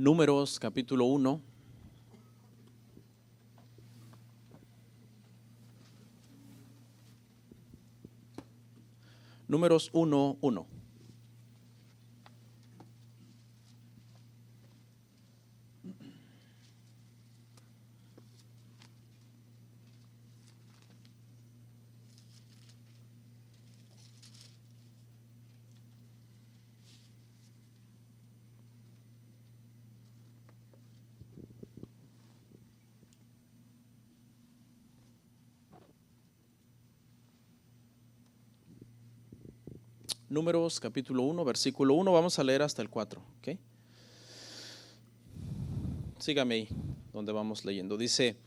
Números capítulo 1. Números 1:1. Números capítulo 1, versículo 1, vamos a leer hasta el 4, ¿ok? Sígame ahí, donde vamos leyendo. Dice: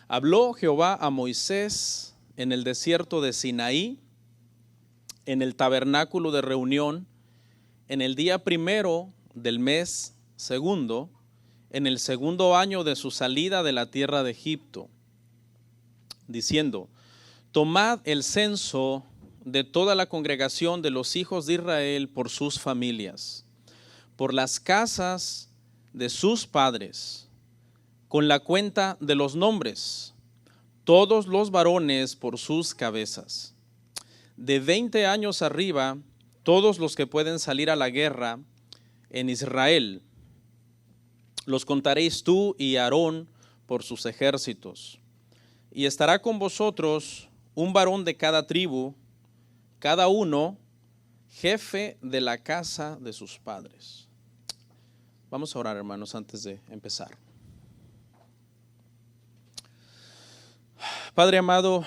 habló Jehová a Moisés en el desierto de Sinaí, en el tabernáculo de reunión, en el día primero del mes segundo, en el segundo año de su salida de la tierra de Egipto, diciendo: tomad el censo de toda la congregación de los hijos de Israel por sus familias, por las casas de sus padres, con la cuenta de los nombres, todos los varones por sus cabezas. De 20 años arriba, todos los que pueden salir a la guerra en Israel, los contaréis tú y Aarón por sus ejércitos. Y estará con vosotros un varón de cada tribu, cada uno jefe de la casa de sus padres. Vamos a orar, hermanos, antes de empezar. Padre amado,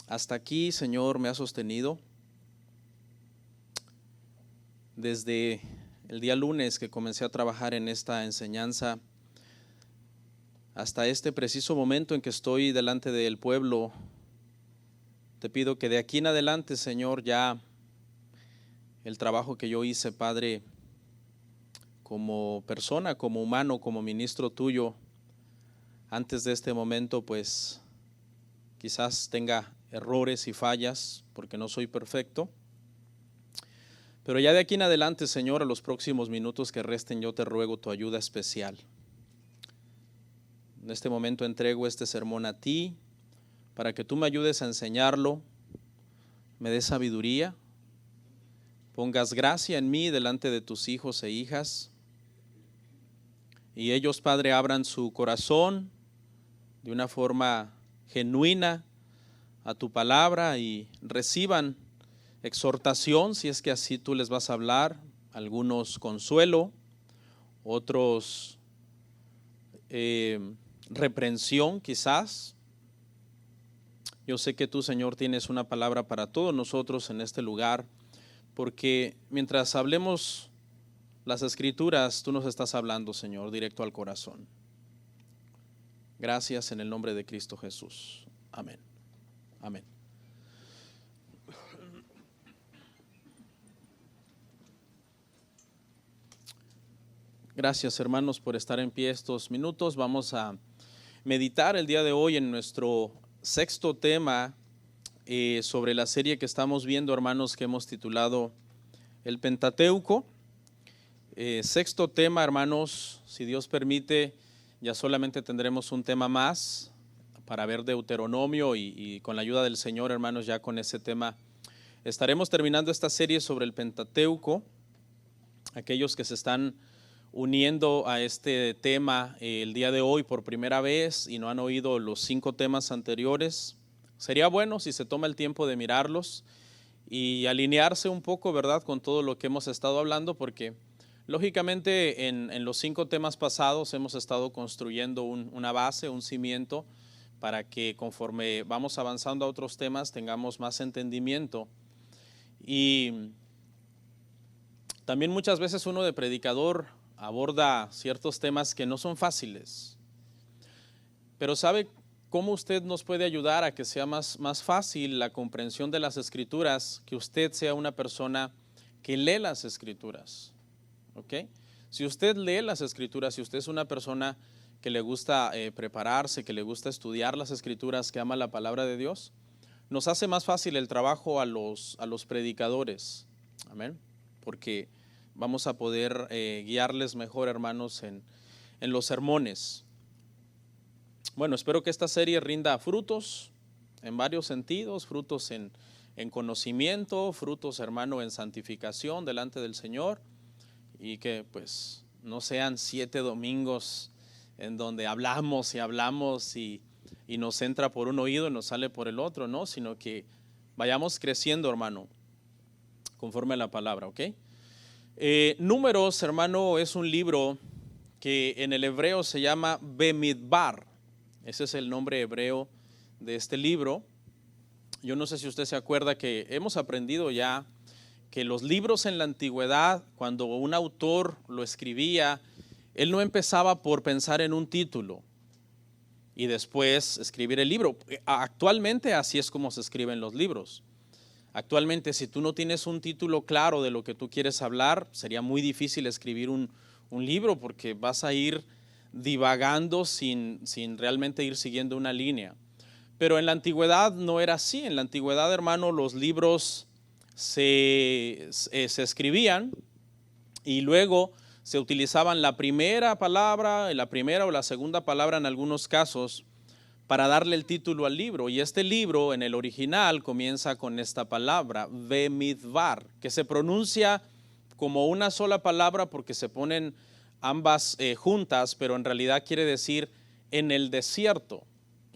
hasta aquí, Señor, me has sostenido. Desde el día lunes que comencé a trabajar en esta enseñanza, hasta este preciso momento en que estoy delante del pueblo, te pido que de aquí en adelante, Señor, ya el trabajo que yo hice, Padre, como persona, como humano, como ministro tuyo, antes de este momento, pues quizás tenga errores y fallas, porque no soy perfecto. Pero ya de aquí en adelante, Señor, a los próximos minutos que resten, yo te ruego tu ayuda especial. En este momento entrego este sermón a ti, para que tú me ayudes a enseñarlo, me des sabiduría, pongas gracia en mí delante de tus hijos e hijas, y ellos, Padre, abran su corazón de una forma genuina a tu palabra y reciban exhortación, si es que así tú les vas a hablar, algunos consuelo, otros reprensión quizás. Yo sé que tú, Señor, tienes una palabra para todos nosotros en este lugar, porque mientras hablemos las Escrituras, tú nos estás hablando, Señor, directo al corazón. Gracias en el nombre de Cristo Jesús. Amén. Amén. Gracias, hermanos, por estar en pie estos minutos. Vamos a meditar el día de hoy en nuestro sexto tema sobre la serie que estamos viendo, hermanos, que hemos titulado El Pentateuco. Sexto tema, hermanos, si Dios permite, ya solamente tendremos un tema más para ver Deuteronomio y con la ayuda del Señor, hermanos, ya con ese tema estaremos terminando esta serie sobre el Pentateuco. Aquellos que se están uniendo a este tema el día de hoy por primera vez y no han oído los 5 temas anteriores, sería bueno si se toma el tiempo de mirarlos y alinearse un poco, ¿verdad?, con todo lo que hemos estado hablando, porque lógicamente en los 5 temas pasados hemos estado construyendo una base, un cimiento, para que conforme vamos avanzando a otros temas tengamos más entendimiento. Y también muchas veces uno de predicador aborda ciertos temas que no son fáciles, pero ¿sabe cómo usted nos puede ayudar a que sea más fácil la comprensión de las Escrituras? Que usted sea una persona que lee las Escrituras, ¿ok? Si usted lee las Escrituras, si usted es una persona que le gusta prepararse, que le gusta estudiar las Escrituras, que ama la palabra de Dios, nos hace más fácil el trabajo a los predicadores, amén, porque vamos a poder guiarles mejor, hermanos, en los sermones. Bueno, espero que esta serie rinda frutos en varios sentidos, frutos en conocimiento, frutos, hermano, en santificación delante del Señor, y que pues no sean 7 domingos en donde hablamos y nos entra por un oído y nos sale por el otro, no, sino que vayamos creciendo, hermano, conforme a la palabra, ¿ok? Números, hermano, es un libro que en el hebreo se llama Bemidbar. Ese es el nombre hebreo de este libro. Yo no sé si usted se acuerda que hemos aprendido ya que los libros en la antigüedad, cuando un autor lo escribía, él no empezaba por pensar en un título y después escribir el libro. Actualmente así es como se escriben los libros. Actualmente, si tú no tienes un título claro de lo que tú quieres hablar, sería muy difícil escribir un libro, porque vas a ir divagando sin realmente ir siguiendo una línea. Pero en la antigüedad no era así. En la antigüedad, hermano, los libros se escribían y luego se utilizaban la primera palabra, la primera o la segunda palabra en algunos casos, para darle el título al libro. Y este libro en el original comienza con esta palabra, Bemidbar, que se pronuncia como una sola palabra porque se ponen ambas juntas, pero en realidad quiere decir en el desierto.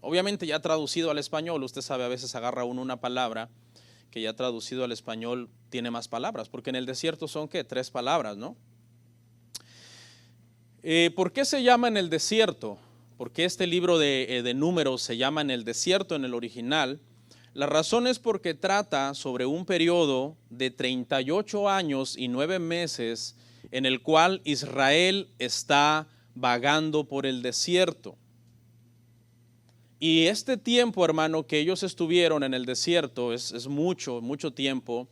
Obviamente ya traducido al español, usted sabe, a veces agarra uno una palabra que ya traducido al español tiene más palabras, porque en el desierto son, ¿qué? 3 palabras, ¿no? ¿Por qué se llama en el desierto? ¿Por qué este libro de Números se llama en el desierto en el original? La razón es porque trata sobre un periodo de 38 años y 9 meses en el cual Israel está vagando por el desierto. Y este tiempo, hermano, que ellos estuvieron en el desierto, es mucho, mucho tiempo,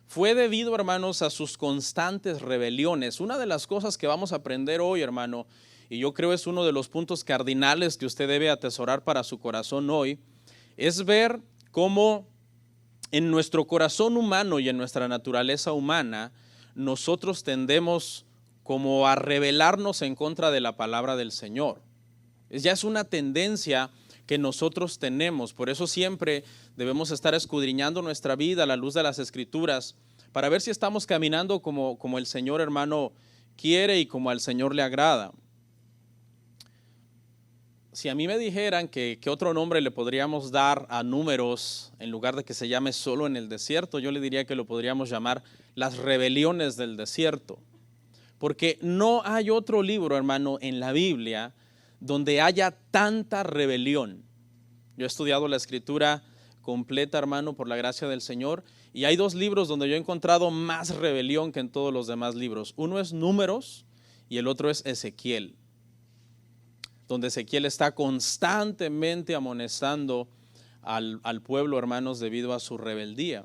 fue debido, hermanos, a sus constantes rebeliones. Una de las cosas que vamos a aprender hoy, hermano, y yo creo es uno de los puntos cardinales que usted debe atesorar para su corazón hoy, es ver cómo en nuestro corazón humano y en nuestra naturaleza humana, nosotros tendemos como a rebelarnos en contra de la palabra del Señor. Ya es una tendencia que nosotros tenemos. Por eso siempre debemos estar escudriñando nuestra vida a la luz de las Escrituras para ver si estamos caminando como el Señor, hermano, quiere y como al Señor le agrada. Si a mí me dijeran que otro nombre le podríamos dar a Números en lugar de que se llame solo en el desierto, yo le diría que lo podríamos llamar las rebeliones del desierto. Porque no hay otro libro, hermano, en la Biblia donde haya tanta rebelión. Yo he estudiado la Escritura completa, hermano, por la gracia del Señor, y hay 2 libros donde yo he encontrado más rebelión que en todos los demás libros. Uno es Números y el otro es Ezequiel, donde Ezequiel está constantemente amonestando al pueblo, hermanos, debido a su rebeldía.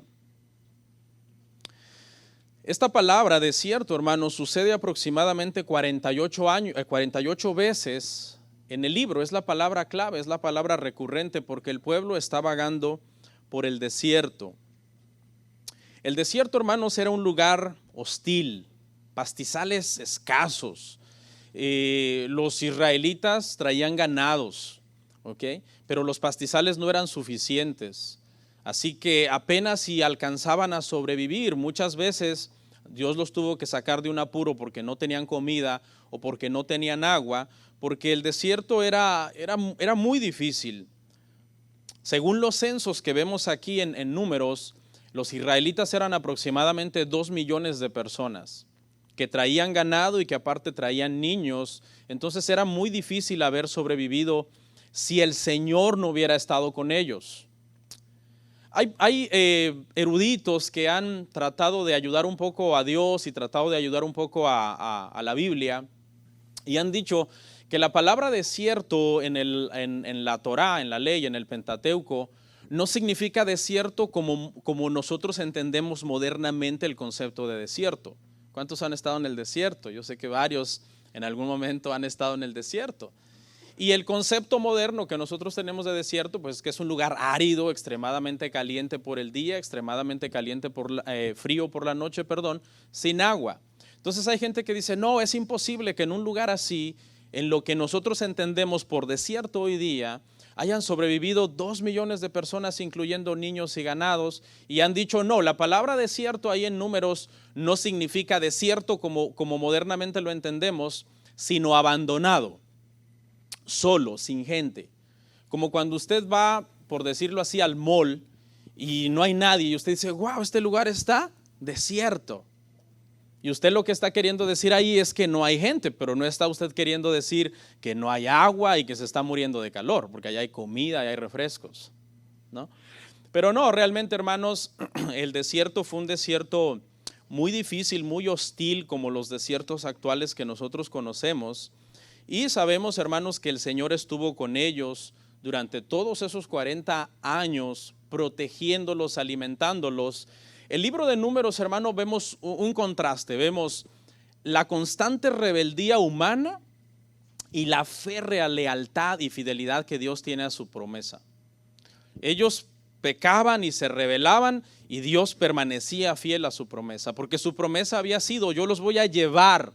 Esta palabra desierto, hermanos, sucede aproximadamente 48 veces en el libro. Es la palabra clave, es la palabra recurrente, porque el pueblo está vagando por el desierto. El desierto, hermanos, era un lugar hostil, pastizales escasos. Los israelitas traían ganados, ¿ok? Pero los pastizales no eran suficientes. Así que apenas si alcanzaban a sobrevivir. Muchas veces Dios los tuvo que sacar de un apuro porque no tenían comida o porque no tenían agua, porque el desierto era muy difícil. Según los censos que vemos aquí en Números, los israelitas eran aproximadamente 2 millones de personas que traían ganado y que aparte traían niños. Entonces era muy difícil haber sobrevivido si el Señor no hubiera estado con ellos. Hay eruditos que han tratado de ayudar un poco a Dios y tratado de ayudar un poco a la Biblia, y han dicho que la palabra desierto en la Torá, en la ley, en el Pentateuco, no significa desierto como nosotros entendemos modernamente el concepto de desierto. ¿Cuántos han estado en el desierto? Yo sé que varios en algún momento han estado en el desierto. Y el concepto moderno que nosotros tenemos de desierto, pues que es un lugar árido, extremadamente caliente por el día, extremadamente caliente frío por la noche, sin agua. Entonces hay gente que dice, no, es imposible que en un lugar así, en lo que nosotros entendemos por desierto hoy día, hayan sobrevivido 2 millones de personas, incluyendo niños y ganados, y han dicho, no, la palabra desierto ahí en Números no significa desierto como modernamente lo entendemos, sino abandonado, solo, sin gente. Como cuando usted va, por decirlo así, al mall y no hay nadie y usted dice, wow, este lugar está desierto. Y usted lo que está queriendo decir ahí es que no hay gente, pero no está usted queriendo decir que no hay agua y que se está muriendo de calor, porque allá hay comida y hay refrescos, ¿no? Pero no, realmente, hermanos, el desierto fue un desierto muy difícil, muy hostil, como los desiertos actuales que nosotros conocemos. Y sabemos, hermanos, que el Señor estuvo con ellos durante todos esos 40 años, protegiéndolos, alimentándolos. El libro de Números, hermano, vemos un contraste, vemos la constante rebeldía humana y la férrea lealtad y fidelidad que Dios tiene a su promesa. Ellos pecaban y se rebelaban y Dios permanecía fiel a su promesa, porque su promesa había sido, yo los voy a llevar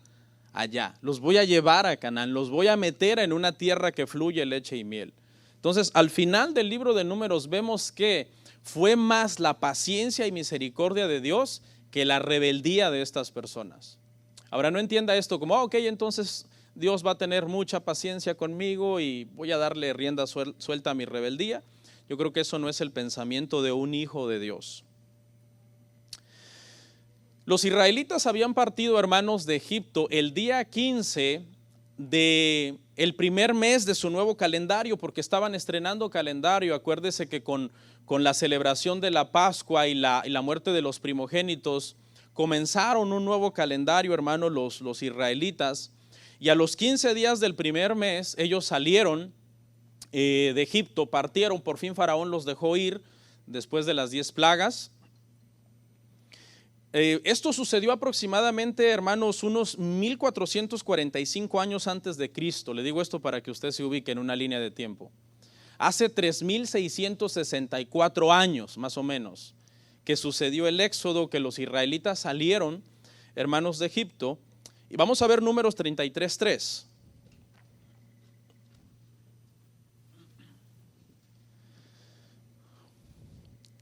allá, los voy a llevar a Canaán, los voy a meter en una tierra que fluye leche y miel. Entonces, al final del libro de Números vemos que fue más la paciencia y misericordia de Dios que la rebeldía de estas personas. Ahora no entienda esto como, ok, entonces Dios va a tener mucha paciencia conmigo y voy a darle rienda suelta a mi rebeldía. Yo creo que eso no es el pensamiento de un hijo de Dios. Los israelitas habían partido, hermanos, de Egipto el día 15 del primer mes de su nuevo calendario, porque estaban estrenando calendario. Acuérdese que con la celebración de la Pascua y la muerte de los primogénitos, comenzaron un nuevo calendario, hermanos, los israelitas. Y a los 15 días del primer mes, ellos salieron de Egipto, partieron, por fin Faraón los dejó ir después de las 10 plagas. Esto sucedió aproximadamente, hermanos, unos 1445 años antes de Cristo. Le digo esto para que usted se ubique en una línea de tiempo. Hace 3664 años, más o menos, que sucedió el éxodo, que los israelitas salieron, hermanos, de Egipto. Y vamos a ver Números 33:3.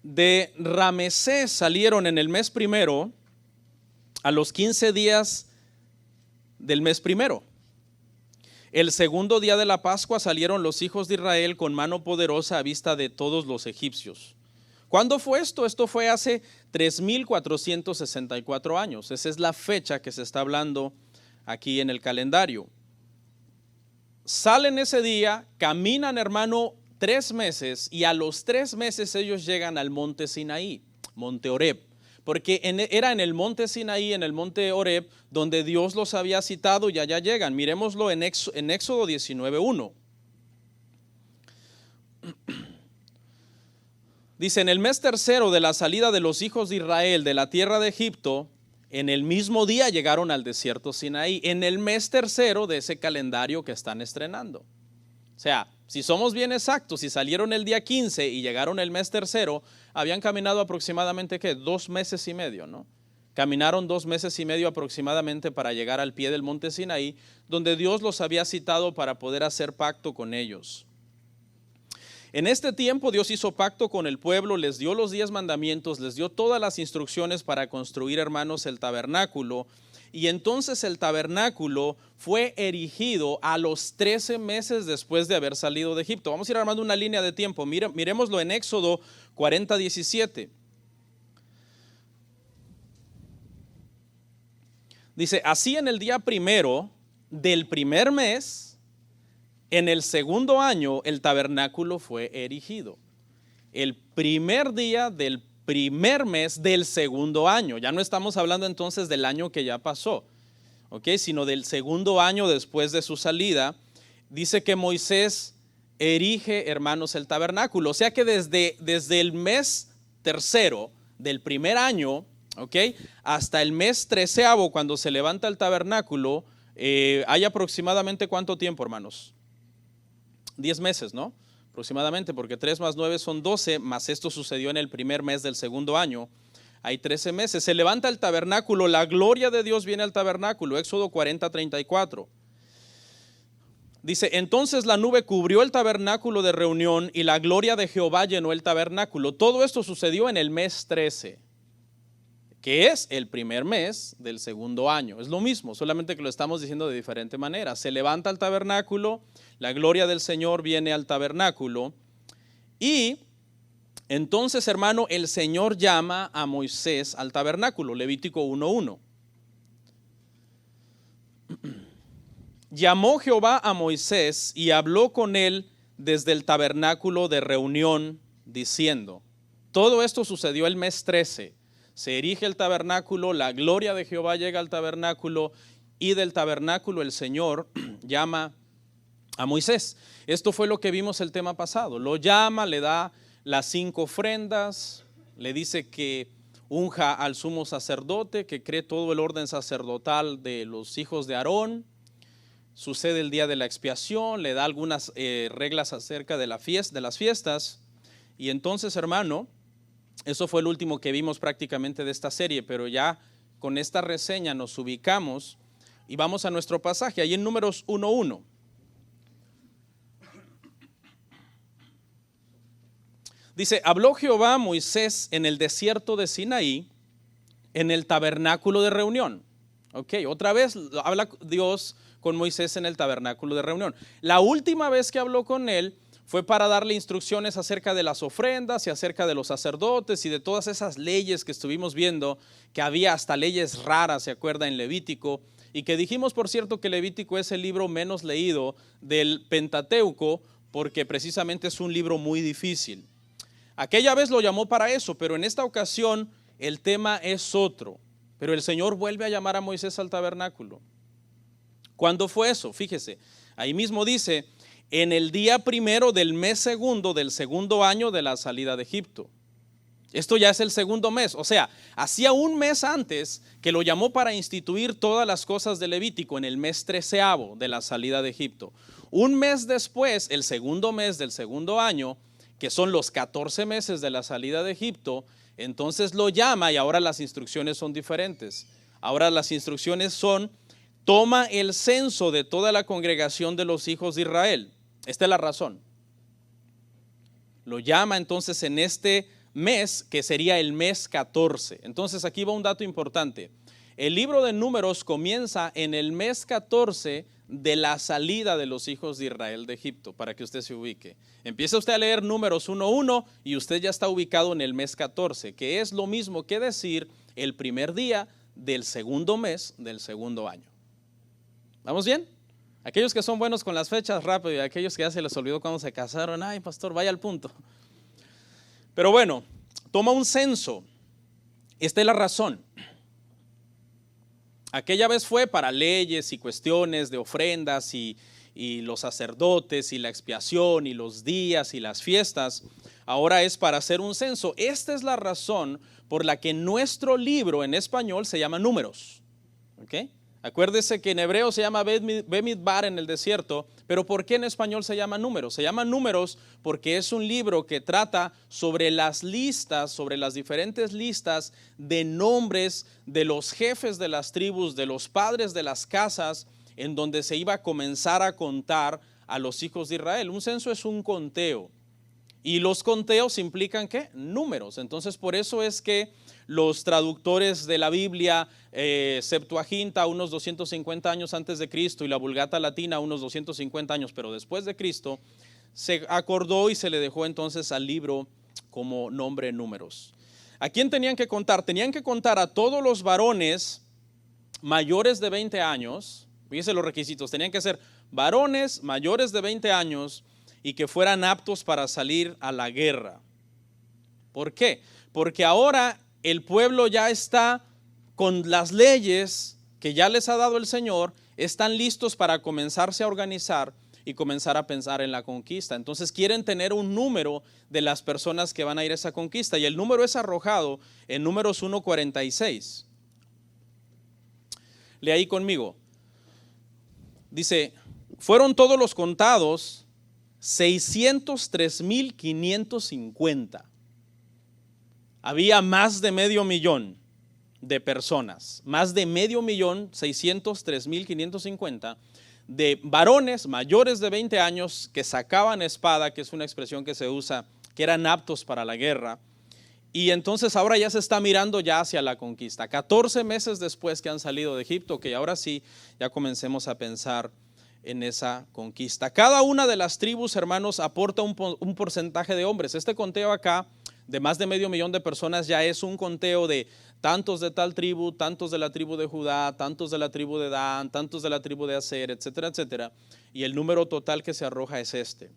De Ramesés salieron en el mes primero, a los 15 días del mes primero. El segundo día de la Pascua salieron los hijos de Israel con mano poderosa a vista de todos los egipcios. ¿Cuándo fue esto? Esto fue hace 3464 años. Esa es la fecha que se está hablando aquí en el calendario. Salen ese día, caminan, hermano, 3 meses, y a los 3 meses ellos llegan al monte Sinaí, monte Horeb, porque era en el monte Sinaí, en el monte Horeb, donde Dios los había citado, y allá llegan. Miremoslo en Éxodo 19:1. Dice, en el mes tercero de la salida de los hijos de Israel de la tierra de Egipto, en el mismo día llegaron al desierto Sinaí, en el mes tercero de ese calendario que están estrenando. O sea, si somos bien exactos, si salieron el día 15 y llegaron el mes tercero, habían caminado aproximadamente, ¿qué? 2 meses y medio, ¿no? Caminaron 2 meses y medio aproximadamente para llegar al pie del monte Sinaí, donde Dios los había citado para poder hacer pacto con ellos. En este tiempo Dios hizo pacto con el pueblo, les dio los 10 mandamientos, les dio todas las instrucciones para construir, hermanos, el tabernáculo. Y entonces el tabernáculo fue erigido a los 13 meses después de haber salido de Egipto. Vamos a ir armando una línea de tiempo. Miremoslo en Éxodo 40:17. Dice, así en el día primero del primer mes, en el segundo año, el tabernáculo fue erigido. El primer día del primer mes del segundo año. Ya no estamos hablando entonces del año que ya pasó, ¿ok? Sino del segundo año después de su salida. Dice que Moisés erige, hermanos, el tabernáculo. O sea que desde el mes tercero del primer año, ¿ok?, hasta el mes 13º, cuando se levanta el tabernáculo, hay aproximadamente ¿cuánto tiempo, hermanos? 10 meses, ¿no? Aproximadamente, porque 3 más 9 son 12, más esto sucedió en el primer mes del segundo año. hay 13 meses. Se levanta el tabernáculo, la gloria de Dios viene al tabernáculo. Éxodo 40:34. Dice, entonces la nube cubrió el tabernáculo de reunión y la gloria de Jehová llenó el tabernáculo. Todo esto sucedió en el mes 13, que es el primer mes del segundo año. Es lo mismo, solamente que lo estamos diciendo de diferente manera. Se levanta el tabernáculo, la gloria del Señor viene al tabernáculo y entonces, hermano, el Señor llama a Moisés al tabernáculo. Levítico 1:1. Llamó Jehová a Moisés y habló con él desde el tabernáculo de reunión, diciendo, todo esto sucedió el mes 13. Se erige el tabernáculo, la gloria de Jehová llega al tabernáculo y del tabernáculo el Señor llama a Moisés. Esto fue lo que vimos el tema pasado. Lo llama, le da las 5 ofrendas, le dice que unja al sumo sacerdote, que cree todo el orden sacerdotal de los hijos de Aarón. Sucede el día de la expiación, le da algunas reglas acerca de las fiestas. Y entonces, hermano, eso fue el último que vimos prácticamente de esta serie, pero ya con esta reseña nos ubicamos y vamos a nuestro pasaje, ahí en Números 1:1. Dice, habló Jehová a Moisés en el desierto de Sinaí, en el tabernáculo de reunión. Ok, otra vez habla Dios con Moisés en el tabernáculo de reunión. La última vez que habló con él fue para darle instrucciones acerca de las ofrendas y acerca de los sacerdotes y de todas esas leyes que estuvimos viendo, que había hasta leyes raras, se acuerda, en Levítico, y que dijimos, por cierto, que Levítico es el libro menos leído del Pentateuco, porque precisamente es un libro muy difícil. Aquella vez lo llamó para eso, pero en esta ocasión el tema es otro. Pero el Señor vuelve a llamar a Moisés al tabernáculo. ¿Cuándo fue eso? Fíjese, ahí mismo dice, en el día primero del mes segundo del segundo año de la salida de Egipto. Esto ya es el segundo mes, o sea, hacía un mes antes que lo llamó para instituir todas las cosas de Levítico en el mes 13º de la salida de Egipto. Un mes después, el segundo mes del segundo año, que son los 14 meses de la salida de Egipto, entonces lo llama y ahora las instrucciones son diferentes. Ahora las instrucciones son, toma el censo de toda la congregación de los hijos de Israel. Esta es la razón. Lo llama entonces en este mes, que sería el mes 14. Entonces aquí va un dato importante. El libro de Números comienza en el mes 14 de la salida de los hijos de Israel de Egipto, para que usted se ubique. Empieza usted a leer Números 1:1 y usted ya está ubicado en el mes 14, que es lo mismo que decir el primer día del segundo mes del segundo año. ¿Vamos bien? Aquellos que son buenos con las fechas, rápido, y aquellos que ya se les olvidó cuando se casaron, ay, pastor, vaya al punto. Pero bueno, toma un censo. Esta es la razón. Aquella vez fue para leyes y cuestiones de ofrendas y los sacerdotes y la expiación y los días y las fiestas. Ahora es para hacer un censo. Esta es la razón por la que nuestro libro en español se llama Números. ¿Ok? Acuérdese que en hebreo se llama Bemidbar en el desierto, pero ¿por qué en español se llama Números? Se llama Números porque es un libro que trata sobre las listas, sobre las diferentes listas de nombres de los jefes de las tribus, de los padres de las casas, en donde se iba a comenzar a contar a los hijos de Israel. Un censo es un conteo y los conteos implican ¿qué? Números. Entonces por eso es que los traductores de la Biblia, Septuaginta unos 250 años antes de Cristo y la Vulgata Latina unos 250 años, pero después de Cristo, se acordó y se le dejó entonces al libro como nombre Números. ¿A quién tenían que contar? Tenían que contar a todos los varones mayores de 20 años, fíjense los requisitos, tenían que ser varones mayores de 20 años y que fueran aptos para salir a la guerra. ¿Por qué? Porque ahora el pueblo ya está con las leyes que ya les ha dado el Señor, están listos para comenzarse a organizar y comenzar a pensar en la conquista. Entonces quieren tener un número de las personas que van a ir a esa conquista y el número es arrojado en Números 1:46. Lee ahí conmigo. Dice, fueron todos los contados 603,550. había más de 500,000 de personas, más de 500,603,550 de varones mayores de 20 años que sacaban espada, que es una expresión que se usa, que eran aptos para la guerra. Y entonces ahora ya se está mirando ya hacia la conquista. 14 meses después que han salido de Egipto, que ahora sí ya comencemos a pensar en esa conquista. Cada una de las tribus, hermanos, aporta un porcentaje de hombres. Este conteo acá de más de 500,000 de personas ya es un conteo de tantos de tal tribu, tantos de la tribu de Judá, tantos de la tribu de Dan, tantos de la tribu de Aser, etcétera, etcétera. Y el número total que se arroja es este.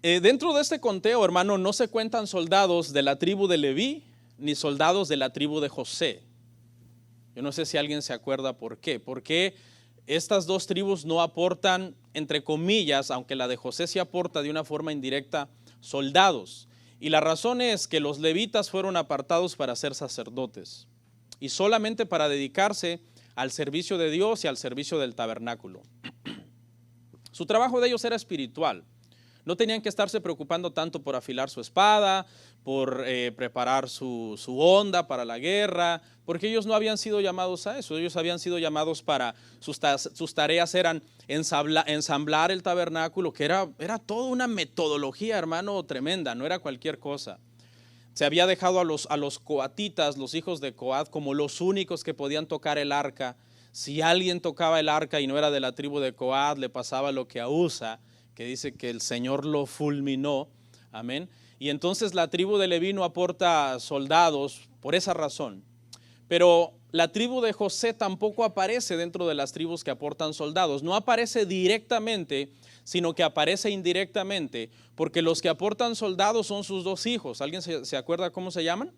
Dentro de este conteo, hermano, no se cuentan soldados de la tribu de Leví ni soldados de la tribu de José. Yo no sé si alguien se acuerda por qué. Porque estas dos tribus no aportan, entre comillas, aunque la de José sí aporta de una forma indirecta, soldados. Y la razón es que los levitas fueron apartados para ser sacerdotes y solamente para dedicarse al servicio de Dios y al servicio del tabernáculo. Su trabajo de ellos era espiritual. No tenían que estarse preocupando tanto por afilar su espada, por preparar su honda para la guerra, porque ellos no habían sido llamados a eso. Ellos habían sido llamados para, sus tareas eran ensamblar el tabernáculo, que era toda una metodología, hermano, tremenda, no era cualquier cosa. Se había dejado a los coatitas, los hijos de Coat, como los únicos que podían tocar el arca. Si alguien tocaba el arca y no era de la tribu de Coat, le pasaba lo que a Usa, que dice que el Señor lo fulminó, amén. Y entonces la tribu de Leví no aporta soldados por esa razón. Pero la tribu de José tampoco aparece dentro de las tribus que aportan soldados. No aparece directamente, sino que aparece indirectamente, porque los que aportan soldados son sus dos hijos. ¿Alguien se acuerda cómo se llaman?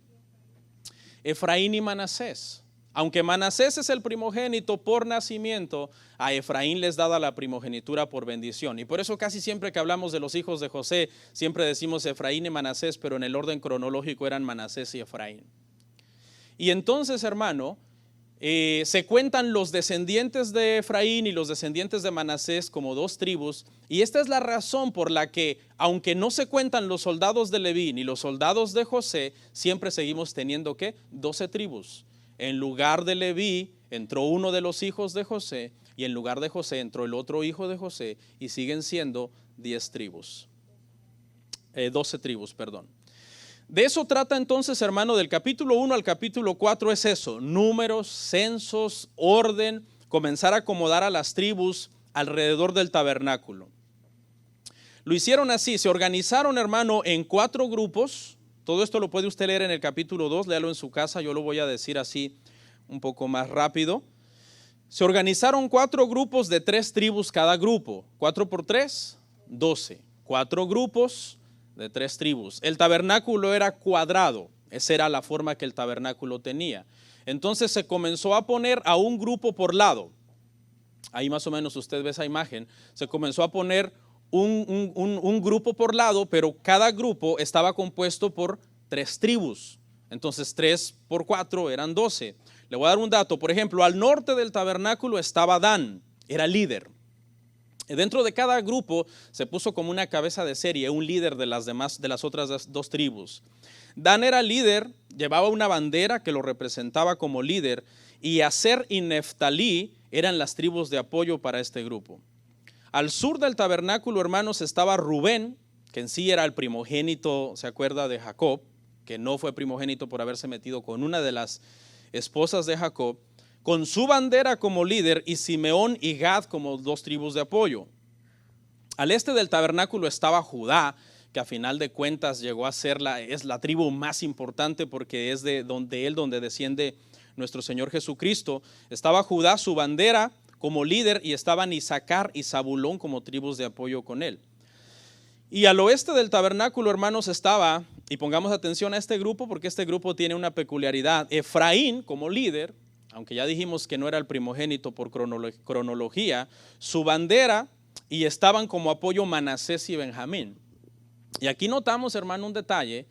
Efraín y Manasés. Aunque Manasés es el primogénito por nacimiento, a Efraín les dada la primogenitura por bendición. Y por eso casi siempre que hablamos de los hijos de José, siempre decimos Efraín y Manasés, pero en el orden cronológico eran Manasés y Efraín. Y entonces, hermano, se cuentan los descendientes de Efraín y los descendientes de Manasés como dos tribus. Y esta es la razón por la que, aunque no se cuentan los soldados de Leví ni los soldados de José, siempre seguimos teniendo, ¿qué? 12 tribus. En lugar de Leví entró uno de los hijos de José y en lugar de José entró el otro hijo de José y siguen siendo 10 tribus. 12 tribus, perdón. De eso trata entonces, hermano, del capítulo 1 al capítulo 4 es eso, números, censos, orden, comenzar a acomodar a las tribus alrededor del tabernáculo. Lo hicieron así, se organizaron, hermano, en 4 grupos. Todo esto lo puede usted leer en el capítulo 2, léalo en su casa, yo lo voy a decir así un poco más rápido. Se organizaron 4 grupos de 3 tribus cada grupo, 4 por 3, 12. 4 grupos de 3 tribus. El tabernáculo era cuadrado, esa era la forma que el tabernáculo tenía. Entonces se comenzó a poner a un grupo por lado. Ahí más o menos usted ve esa imagen. Se comenzó a poner un grupo por lado, pero cada grupo estaba compuesto por 3 tribus. Entonces 3 por 4 eran 12. Le voy a dar un dato. Por ejemplo, al norte del tabernáculo estaba Dan, era líder. Dentro de cada grupo se puso como una cabeza de serie, un líder de las otras 2 tribus. Dan era líder, llevaba una bandera que lo representaba como líder, y Aser y Neftalí eran las tribus de apoyo para este grupo. Al sur del tabernáculo, hermanos, estaba Rubén, que en sí era el primogénito, ¿se acuerda? De Jacob, que no fue primogénito por haberse metido con una de las esposas de Jacob, con su bandera como líder, y Simeón y Gad como 2 tribus de apoyo. Al este del tabernáculo estaba Judá, que a final de cuentas llegó a ser es la tribu más importante porque es de donde desciende nuestro Señor Jesucristo. Estaba Judá, su bandera como líder, y estaban Isaacar y Zabulón como tribus de apoyo con él. Y al oeste del tabernáculo, hermanos, estaba, y pongamos atención a este grupo porque este grupo tiene una peculiaridad, Efraín como líder, aunque ya dijimos que no era el primogénito por cronología, su bandera, y estaban como apoyo Manasés y Benjamín. Y aquí notamos, hermano, un detalle,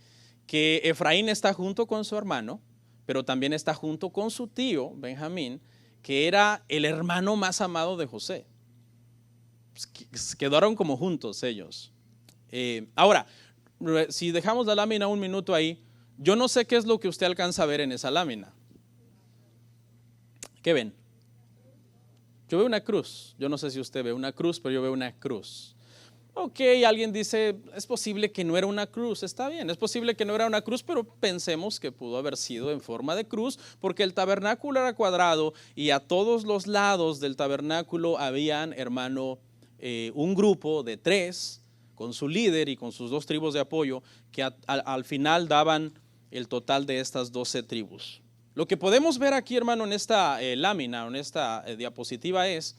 que Efraín está junto con su hermano, pero también está junto con su tío Benjamín, que era el hermano más amado de José. Quedaron como juntos ellos. Ahora, Si dejamos la lámina un minuto ahí, yo no sé qué es lo que usted alcanza a ver en esa lámina. ¿Qué ven? Yo veo una cruz. Yo no sé si usted ve una cruz, pero yo veo una cruz. Ok, alguien dice, es posible que no era una cruz. Está bien, es posible que no era una cruz, pero pensemos que pudo haber sido en forma de cruz, porque el tabernáculo era cuadrado y a todos los lados del tabernáculo habían, hermano, un grupo de 3 con su líder y con sus 2 tribus de apoyo que al final daban el total de estas 12 tribus. Lo que podemos ver aquí, hermano, en esta lámina, en esta diapositiva es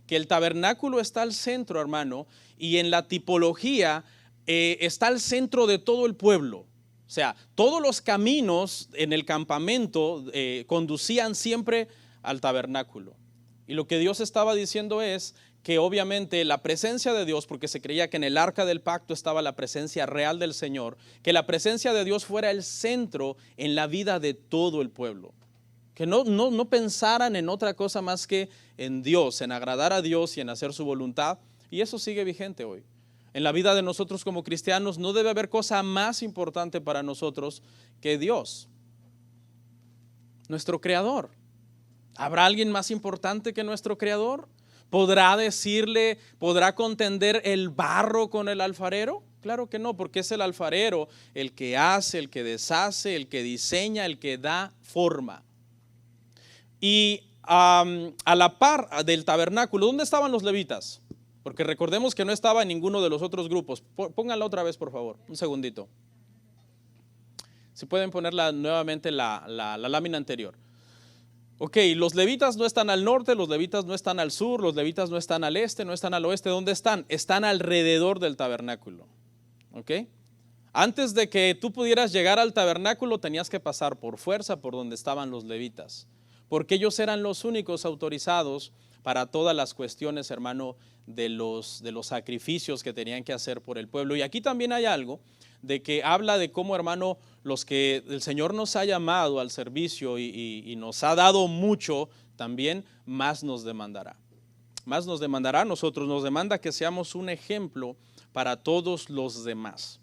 que el tabernáculo está al centro, hermano, y en la tipología está al centro de todo el pueblo. O sea, todos los caminos en el campamento conducían siempre al tabernáculo. Y lo que Dios estaba diciendo es que obviamente la presencia de Dios, porque se creía que en el arca del pacto estaba la presencia real del Señor, que la presencia de Dios fuera el centro en la vida de todo el pueblo. Que no pensaran en otra cosa más que en Dios, en agradar a Dios y en hacer su voluntad. Y eso sigue vigente hoy. En la vida de nosotros como cristianos no debe haber cosa más importante para nosotros que Dios, nuestro Creador. ¿Habrá alguien más importante que nuestro Creador? ¿Podrá contender el barro con el alfarero? Claro que no, porque es el alfarero el que hace, el que deshace, el que diseña, el que da forma. Y a la par del tabernáculo, ¿dónde estaban los levitas? Porque recordemos que no estaba en ninguno de los otros grupos. Pónganla otra vez, por favor, un segundito. Si pueden ponerla nuevamente la lámina anterior. Ok, los levitas no están al norte, los levitas no están al sur, los levitas no están al este, no están al oeste. ¿Dónde están? Están alrededor del tabernáculo. Ok. Antes de que tú pudieras llegar al tabernáculo tenías que pasar por fuerza por donde estaban los levitas, porque ellos eran los únicos autorizados para todas las cuestiones, hermano, de los sacrificios que tenían que hacer por el pueblo. Y aquí también hay algo de que habla de cómo, hermano, los que el Señor nos ha llamado al servicio y nos ha dado mucho, también más nos demandará. Más nos demandará a nosotros, nos demanda que seamos un ejemplo para todos los demás.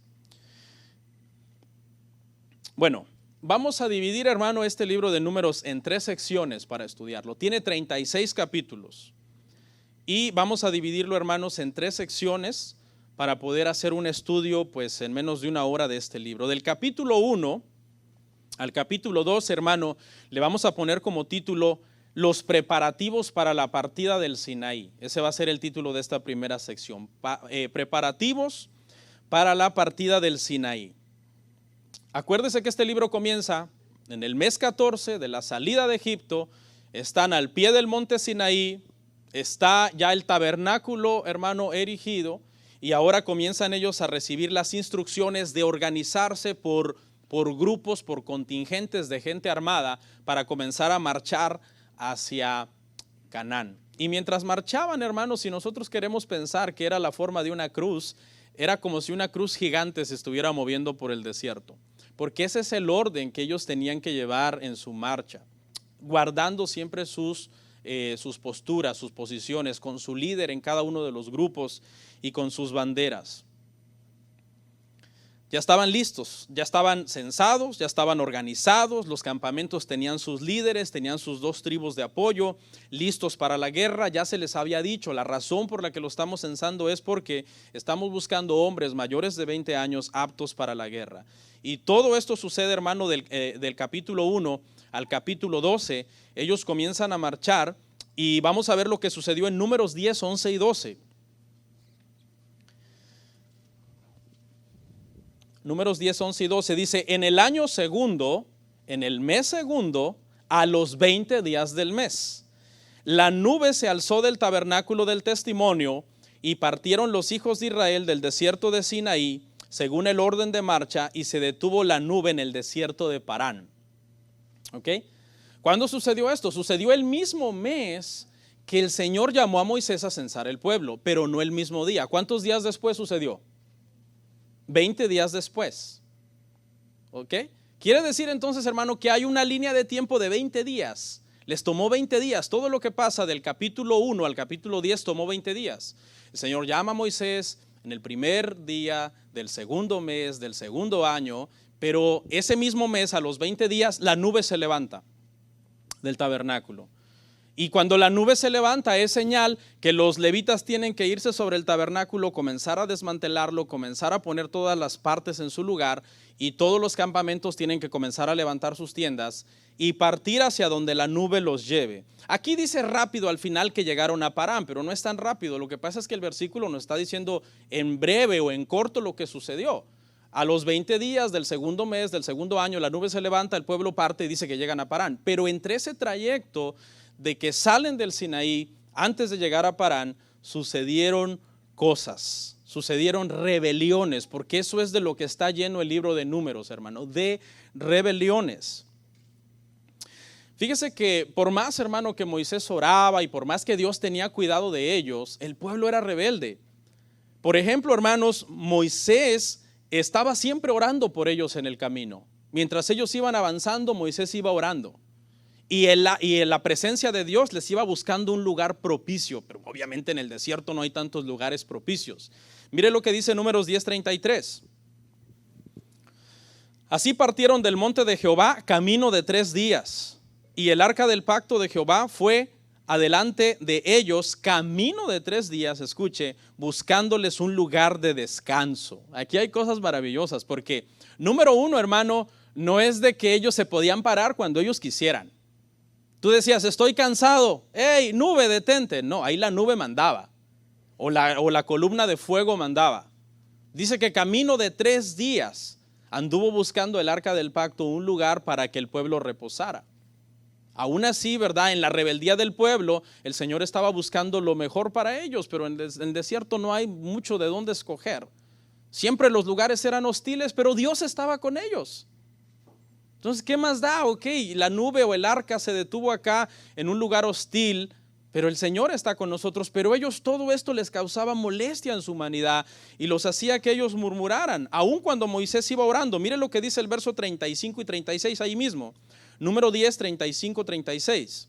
Bueno, vamos a dividir, hermano, este libro de Números en 3 secciones para estudiarlo. Tiene 36 capítulos y vamos a dividirlo, hermanos, en 3 secciones para poder hacer un estudio pues en menos de una hora de este libro. Del capítulo 1 al capítulo 2, hermano, le vamos a poner como título Los preparativos para la partida del Sinaí. Ese va a ser el título de esta primera sección. Preparativos para la partida del Sinaí. Acuérdese que este libro comienza en el mes 14 de la salida de Egipto. Están al pie del monte Sinaí, está ya el tabernáculo, hermano, erigido, y ahora comienzan ellos a recibir las instrucciones de organizarse por grupos, por contingentes de gente armada para comenzar a marchar hacia Canaán. Y mientras marchaban, hermanos, si nosotros queremos pensar que era la forma de una cruz, era como si una cruz gigante se estuviera moviendo por el desierto, porque ese es el orden que ellos tenían que llevar en su marcha, guardando siempre sus posturas, sus posiciones, con su líder en cada uno de los grupos y con sus banderas. Ya estaban listos, ya estaban censados, ya estaban organizados, los campamentos tenían sus líderes, tenían sus 2 tribus de apoyo, listos para la guerra. Ya se les había dicho, la razón por la que lo estamos censando es porque estamos buscando hombres mayores de 20 años aptos para la guerra. Y todo esto sucede, hermano, del capítulo 1 al capítulo 12, ellos comienzan a marchar y vamos a ver lo que sucedió en Números 10, 11 y 12. Números 10, 11 y 12 dice, en el año segundo, en el mes segundo, a los 20 días del mes, la nube se alzó del tabernáculo del testimonio y partieron los hijos de Israel del desierto de Sinaí, según el orden de marcha, y se detuvo la nube en el desierto de Parán. ¿Ok? ¿Cuándo sucedió esto? Sucedió el mismo mes que el Señor llamó a Moisés a censar el pueblo, pero no el mismo día. ¿Cuántos días después sucedió? 20 días después. ¿Ok? Quiere decir entonces, hermano, que hay una línea de tiempo de 20 días. Les tomó 20 días. Todo lo que pasa del capítulo 1 al capítulo 10 tomó 20 días. El Señor llama a Moisés, en el primer día del segundo mes del segundo año, pero ese mismo mes, a los 20 días, la nube se levanta del tabernáculo. Y cuando la nube se levanta es señal que los levitas tienen que irse sobre el tabernáculo, comenzar a desmantelarlo, comenzar a poner todas las partes en su lugar, y todos los campamentos tienen que comenzar a levantar sus tiendas y partir hacia donde la nube los lleve. Aquí dice rápido al final que llegaron a Parán, pero no es tan rápido. Lo que pasa es que el versículo nos está diciendo en breve o en corto lo que sucedió. A los 20 días del segundo mes, del segundo año, la nube se levanta, el pueblo parte y dice que llegan a Parán. Pero entre ese trayecto de que salen del Sinaí, antes de llegar a Parán, sucedieron cosas, sucedieron rebeliones, porque eso es de lo que está lleno el libro de Números, hermano, de rebeliones. Fíjese que por más, hermano, que Moisés oraba y por más que Dios tenía cuidado de ellos, el pueblo era rebelde. Por ejemplo, hermanos, Moisés estaba siempre orando por ellos en el camino. Mientras ellos iban avanzando, Moisés iba orando. Y en la presencia de Dios les iba buscando un lugar propicio, pero obviamente en el desierto no hay tantos lugares propicios. Mire lo que dice Números 10:33. Así partieron del monte de Jehová camino de 3 días, y el arca del pacto de Jehová fue adelante de ellos camino de 3 días, escuche, buscándoles un lugar de descanso. Aquí hay cosas maravillosas, porque número uno, hermano, no es de que ellos se podían parar cuando ellos quisieran. Tú decías, estoy cansado, hey, nube, detente. No, ahí la nube mandaba, o la columna de fuego mandaba. Dice que camino de 3 días anduvo buscando el arca del pacto un lugar para que el pueblo reposara. Aún así, ¿verdad? En la rebeldía del pueblo, el Señor estaba buscando lo mejor para ellos, pero en el desierto no hay mucho de dónde escoger. Siempre los lugares eran hostiles, pero Dios estaba con ellos. Entonces, ¿qué más da? Ok, la nube o el arca se detuvo acá en un lugar hostil, pero el Señor está con nosotros. Pero ellos, todo esto les causaba molestia en su humanidad y los hacía que ellos murmuraran, aun cuando Moisés iba orando. Mire lo que dice el verso 35 y 36 ahí mismo. Número 10, 35, 36.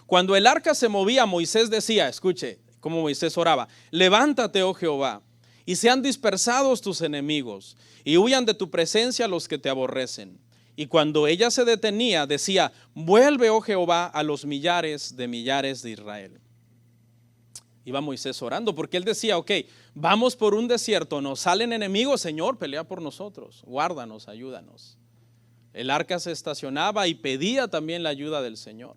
Cuando el arca se movía, Moisés decía, escuche cómo Moisés oraba, levántate, oh Jehová, y sean dispersados tus enemigos, y huyan de tu presencia los que te aborrecen. Y cuando ella se detenía, decía, vuelve, oh Jehová, a los millares de Israel. Iba Moisés orando, porque él decía, ok, vamos por un desierto, nos salen enemigos, Señor, pelea por nosotros, guárdanos, ayúdanos. El arca se estacionaba y pedía también la ayuda del Señor.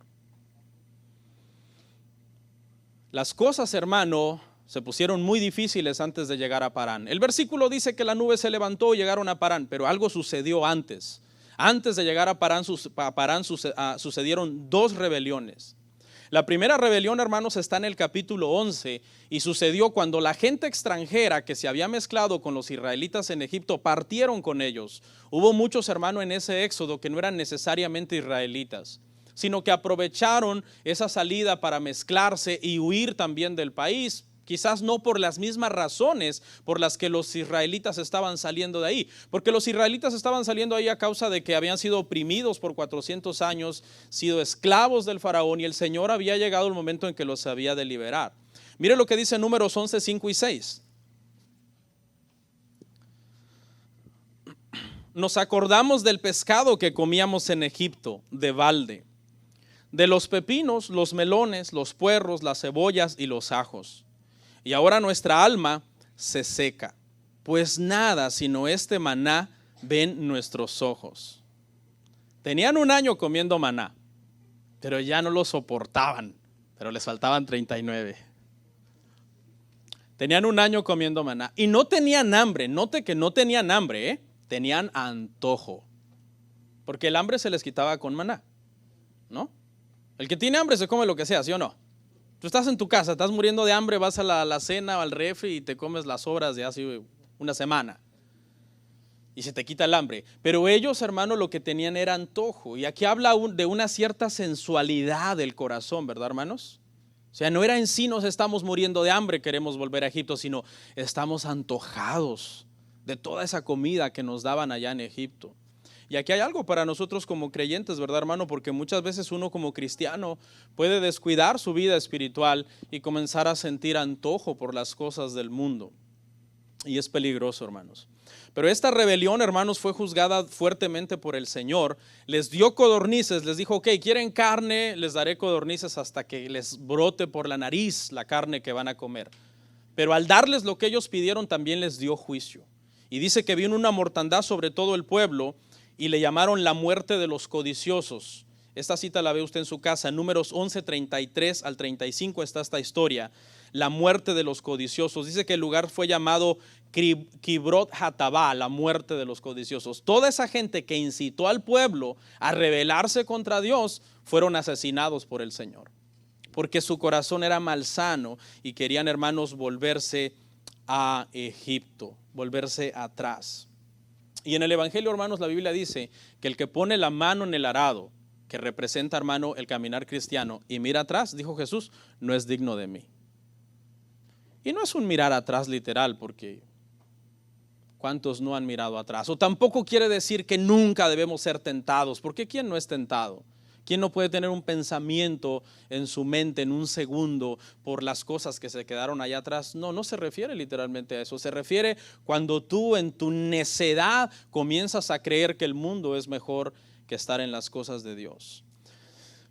Las cosas, hermano, se pusieron muy difíciles antes de llegar a Parán. El versículo dice que la nube se levantó y llegaron a Parán, pero algo sucedió antes. Antes de llegar a Parán sucedieron 2 rebeliones. La primera rebelión, hermanos, está en el capítulo 11 y sucedió cuando la gente extranjera que se había mezclado con los israelitas en Egipto partieron con ellos. Hubo muchos, hermanos, en ese éxodo que no eran necesariamente israelitas, sino que aprovecharon esa salida para mezclarse y huir también del país. Quizás no por las mismas razones por las que los israelitas estaban saliendo de ahí, porque los israelitas estaban saliendo ahí a causa de que habían sido oprimidos por 400 años, sido esclavos del faraón, y el Señor había llegado el momento en que los había de liberar. Mire lo que dice Números 11, 5 y 6. Nos acordamos del pescado que comíamos en Egipto, de balde, de los pepinos, los melones, los puerros, las cebollas y los ajos. Y ahora nuestra alma se seca, pues nada sino este maná ven nuestros ojos. Tenían 1 año comiendo maná, pero ya no lo soportaban, pero les faltaban 39. Tenían 1 año comiendo maná y no tenían hambre. Note que no tenían hambre, tenían antojo, porque el hambre se les quitaba con maná, ¿no? El que tiene hambre se come lo que sea, ¿sí o no? Tú estás en tu casa, estás muriendo de hambre, vas a la cena o al refri y te comes las sobras de hace 1 semana y se te quita el hambre. Pero ellos, hermano, lo que tenían era antojo. Y aquí habla de una cierta sensualidad del corazón, ¿verdad, hermanos? O sea, no era en sí nos estamos muriendo de hambre, queremos volver a Egipto, sino estamos antojados de toda esa comida que nos daban allá en Egipto. Y aquí hay algo para nosotros como creyentes, ¿verdad, hermano? Porque muchas veces uno como cristiano puede descuidar su vida espiritual y comenzar a sentir antojo por las cosas del mundo. Y es peligroso, hermanos. Pero esta rebelión, hermanos, fue juzgada fuertemente por el Señor. Les dio codornices, les dijo, ok, quieren carne, les daré codornices hasta que les brote por la nariz la carne que van a comer. Pero al darles lo que ellos pidieron, también les dio juicio. Y dice que vino una mortandad sobre todo el pueblo y le llamaron la muerte de los codiciosos. Esta cita la ve usted en su casa, en Números 11, 33 al 35 está esta historia. La muerte de los codiciosos. Dice que el lugar fue llamado Kibrot Hatabá, la muerte de los codiciosos. Toda esa gente que incitó al pueblo a rebelarse contra Dios fueron asesinados por el Señor, porque su corazón era malsano y querían, hermanos, volverse a Egipto, volverse atrás. Y en el Evangelio, hermanos, la Biblia dice que el que pone la mano en el arado, que representa, hermano, el caminar cristiano, y mira atrás, dijo Jesús, no es digno de mí. Y no es un mirar atrás literal, porque ¿cuántos no han mirado atrás? O tampoco quiere decir que nunca debemos ser tentados, porque ¿quién no es tentado? ¿Quién no puede tener un pensamiento en su mente en un segundo por las cosas que se quedaron allá atrás? No, no se refiere literalmente a eso. Se refiere cuando tú en tu necedad comienzas a creer que el mundo es mejor que estar en las cosas de Dios.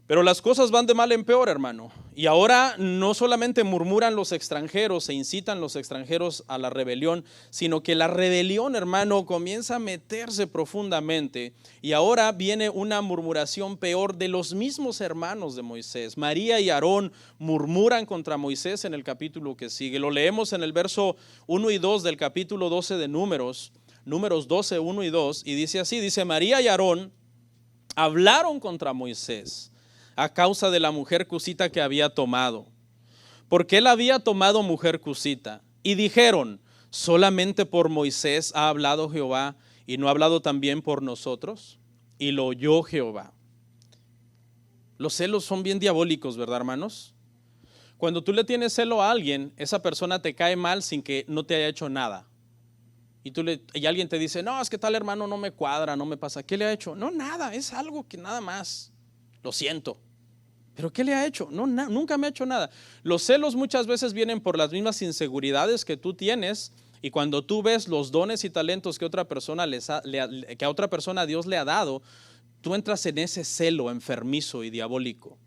Pero las cosas van de mal en peor, hermano. Y ahora no solamente murmuran los extranjeros, se incitan los extranjeros a la rebelión, sino que la rebelión, hermano, comienza a meterse profundamente. Y ahora viene una murmuración peor de los mismos hermanos de Moisés. María y Aarón murmuran contra Moisés en el capítulo que sigue. Lo leemos en el verso 1 y 2 del capítulo 12 de Números 12, 1 y 2. Y dice así, dice, María y Aarón hablaron contra Moisés a causa de la mujer cusita que había tomado, porque él había tomado mujer cusita. Y dijeron, ¿solamente por Moisés ha hablado Jehová y no ha hablado también por nosotros? Y lo oyó Jehová. Los celos son bien diabólicos, ¿verdad, hermanos? Cuando tú le tienes celo a alguien, esa persona te cae mal sin que no te haya hecho nada. Y alguien te dice, no, es que tal hermano no me cuadra, no me pasa. ¿Qué le ha hecho? No, nada, es algo que nada más. Lo siento. ¿Pero qué le ha hecho? No, nunca me ha hecho nada. Los celos muchas veces vienen por las mismas inseguridades que tú tienes, y cuando tú ves los dones y talentos que a otra persona Dios le ha dado, tú entras en ese celo enfermizo y diabólico.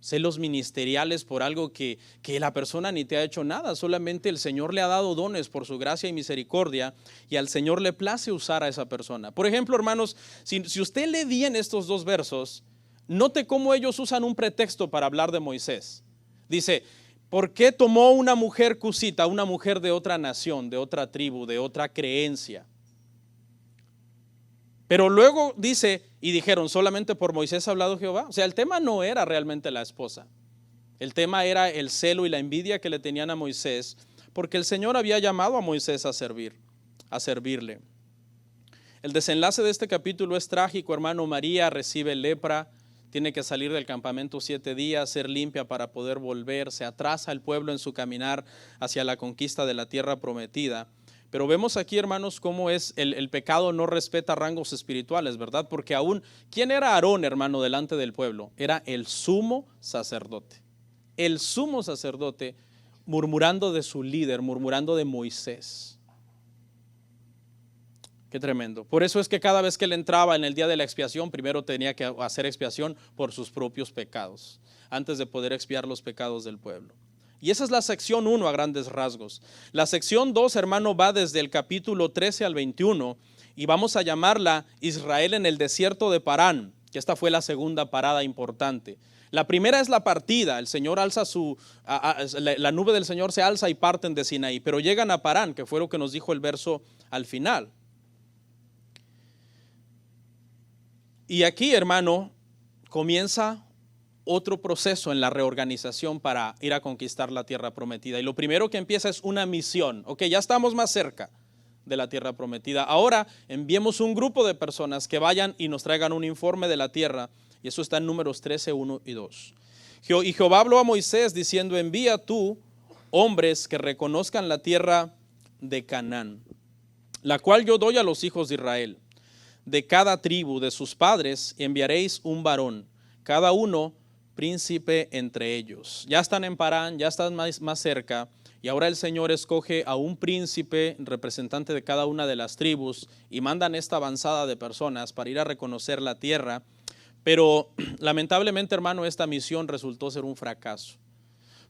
Celos ministeriales por algo que la persona ni te ha hecho nada, solamente el Señor le ha dado dones por su gracia y misericordia, y al Señor le place usar a esa persona. Por ejemplo, hermanos, si usted lee bien estos dos versos, note cómo ellos usan un pretexto para hablar de Moisés. Dice, ¿por qué tomó una mujer cusita, una mujer de otra nación, de otra tribu, de otra creencia? Pero luego dice, y dijeron, ¿solamente por Moisés ha hablado Jehová? O sea, el tema no era realmente la esposa. El tema era el celo y la envidia que le tenían a Moisés, porque el Señor había llamado a Moisés a servirle. El desenlace de este capítulo es trágico, hermano. María recibe lepra, tiene que salir del campamento 7 días, ser limpia para poder volver. Se atrasa el pueblo en su caminar hacia la conquista de la tierra prometida. Pero vemos aquí, hermanos, cómo es el pecado no respeta rangos espirituales, ¿verdad? Porque aún, ¿quién era Aarón, hermano, delante del pueblo? Era el sumo sacerdote. El sumo sacerdote murmurando de su líder, murmurando de Moisés. Qué tremendo. Por eso es que cada vez que él entraba en el día de la expiación, primero tenía que hacer expiación por sus propios pecados, antes de poder expiar los pecados del pueblo. Y esa es la sección 1 a grandes rasgos. La sección 2, hermano, va desde el capítulo 13 al 21, y vamos a llamarla Israel en el desierto de Parán, que esta fue la segunda parada importante. La primera es la partida. El Señor alza la nube del Señor se alza y parten de Sinaí, pero llegan a Parán, que fue lo que nos dijo el verso al final. Y aquí, hermano, comienza otro proceso en la reorganización para ir a conquistar la tierra prometida. Y lo primero que empieza es una misión. Ok, ya estamos más cerca de la tierra prometida. Ahora enviemos un grupo de personas que vayan y nos traigan un informe de la tierra. Y eso está en Números 13, 1 y 2. Y Jehová habló a Moisés diciendo, envía tú hombres que reconozcan la tierra de Canaán, la cual yo doy a los hijos de Israel. De cada tribu de sus padres enviaréis un varón, cada uno príncipe entre ellos. Ya están en Parán, ya están más cerca, Y ahora el Señor escoge a un príncipe, representante de cada una de las tribus, y mandan esta avanzada de personas para ir a reconocer la tierra. Pero lamentablemente, hermano, esta misión resultó ser un fracaso.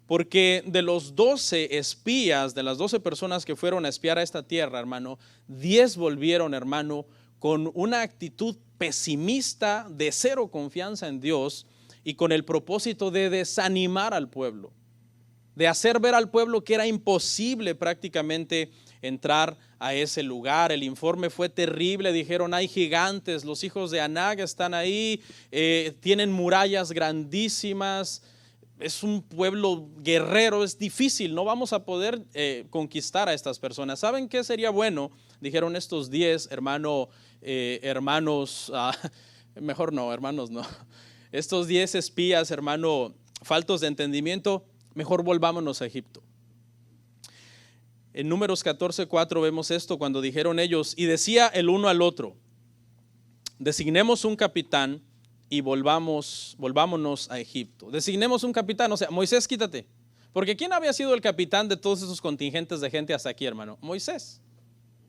Porque de los 12 espías, de las 12 personas que fueron a espiar a esta tierra, hermano, 10 volvieron, hermano, con una actitud pesimista, de cero confianza en Dios y con el propósito de desanimar al pueblo, de hacer ver al pueblo que era imposible prácticamente entrar a ese lugar. El informe fue terrible, dijeron: hay gigantes, los hijos de Anak están ahí, tienen murallas grandísimas, es un pueblo guerrero, es difícil, no vamos a poder conquistar a estas personas. ¿Saben qué sería bueno? Dijeron estos 10 hermanos, mejor no, hermanos no, estos 10 espías, hermano, faltos de entendimiento, mejor volvámonos a Egipto. En Números 14:4 vemos esto, cuando dijeron ellos: y decía el uno al otro, designemos un capitán y volvámonos a Egipto. Designemos un capitán, o sea, Moisés, quítate. Porque ¿quién había sido el capitán de todos esos contingentes de gente hasta aquí, hermano? Moisés.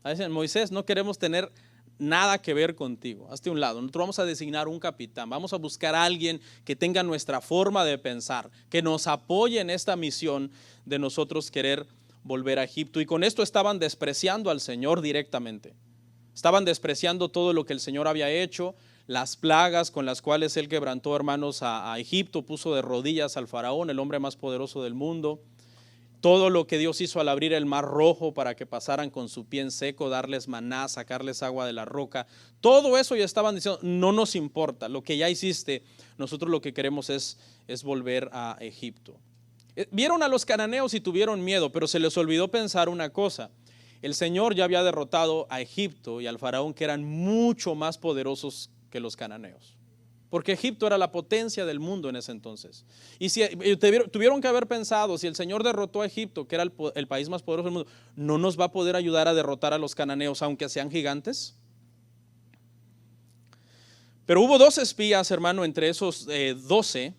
Dicen: Moisés, no queremos tener nada que ver contigo, hazte a un lado. Nosotros vamos a designar un capitán, vamos a buscar a alguien que tenga nuestra forma de pensar, que nos apoye en esta misión de nosotros querer volver a Egipto. Y con esto estaban despreciando al Señor directamente. Estaban despreciando todo lo que el Señor había hecho, las plagas con las cuales Él quebrantó, hermanos, a Egipto, puso de rodillas al faraón, el hombre más poderoso del mundo. Todo lo que Dios hizo al abrir el mar rojo para que pasaran con su pie en seco, darles maná, sacarles agua de la roca. Todo eso ya estaban diciendo: no nos importa, lo que ya hiciste, nosotros lo que queremos es volver a Egipto. Vieron a los cananeos y tuvieron miedo, pero se les olvidó pensar una cosa: el Señor ya había derrotado a Egipto y al faraón, que eran mucho más poderosos que los cananeos, porque Egipto era la potencia del mundo en ese entonces. Y si tuvieron que haber pensado: si el Señor derrotó a Egipto, que era el país más poderoso del mundo, ¿no nos va a poder ayudar a derrotar a los cananeos, aunque sean gigantes? Pero hubo 2 espías, hermano, entre esos 12.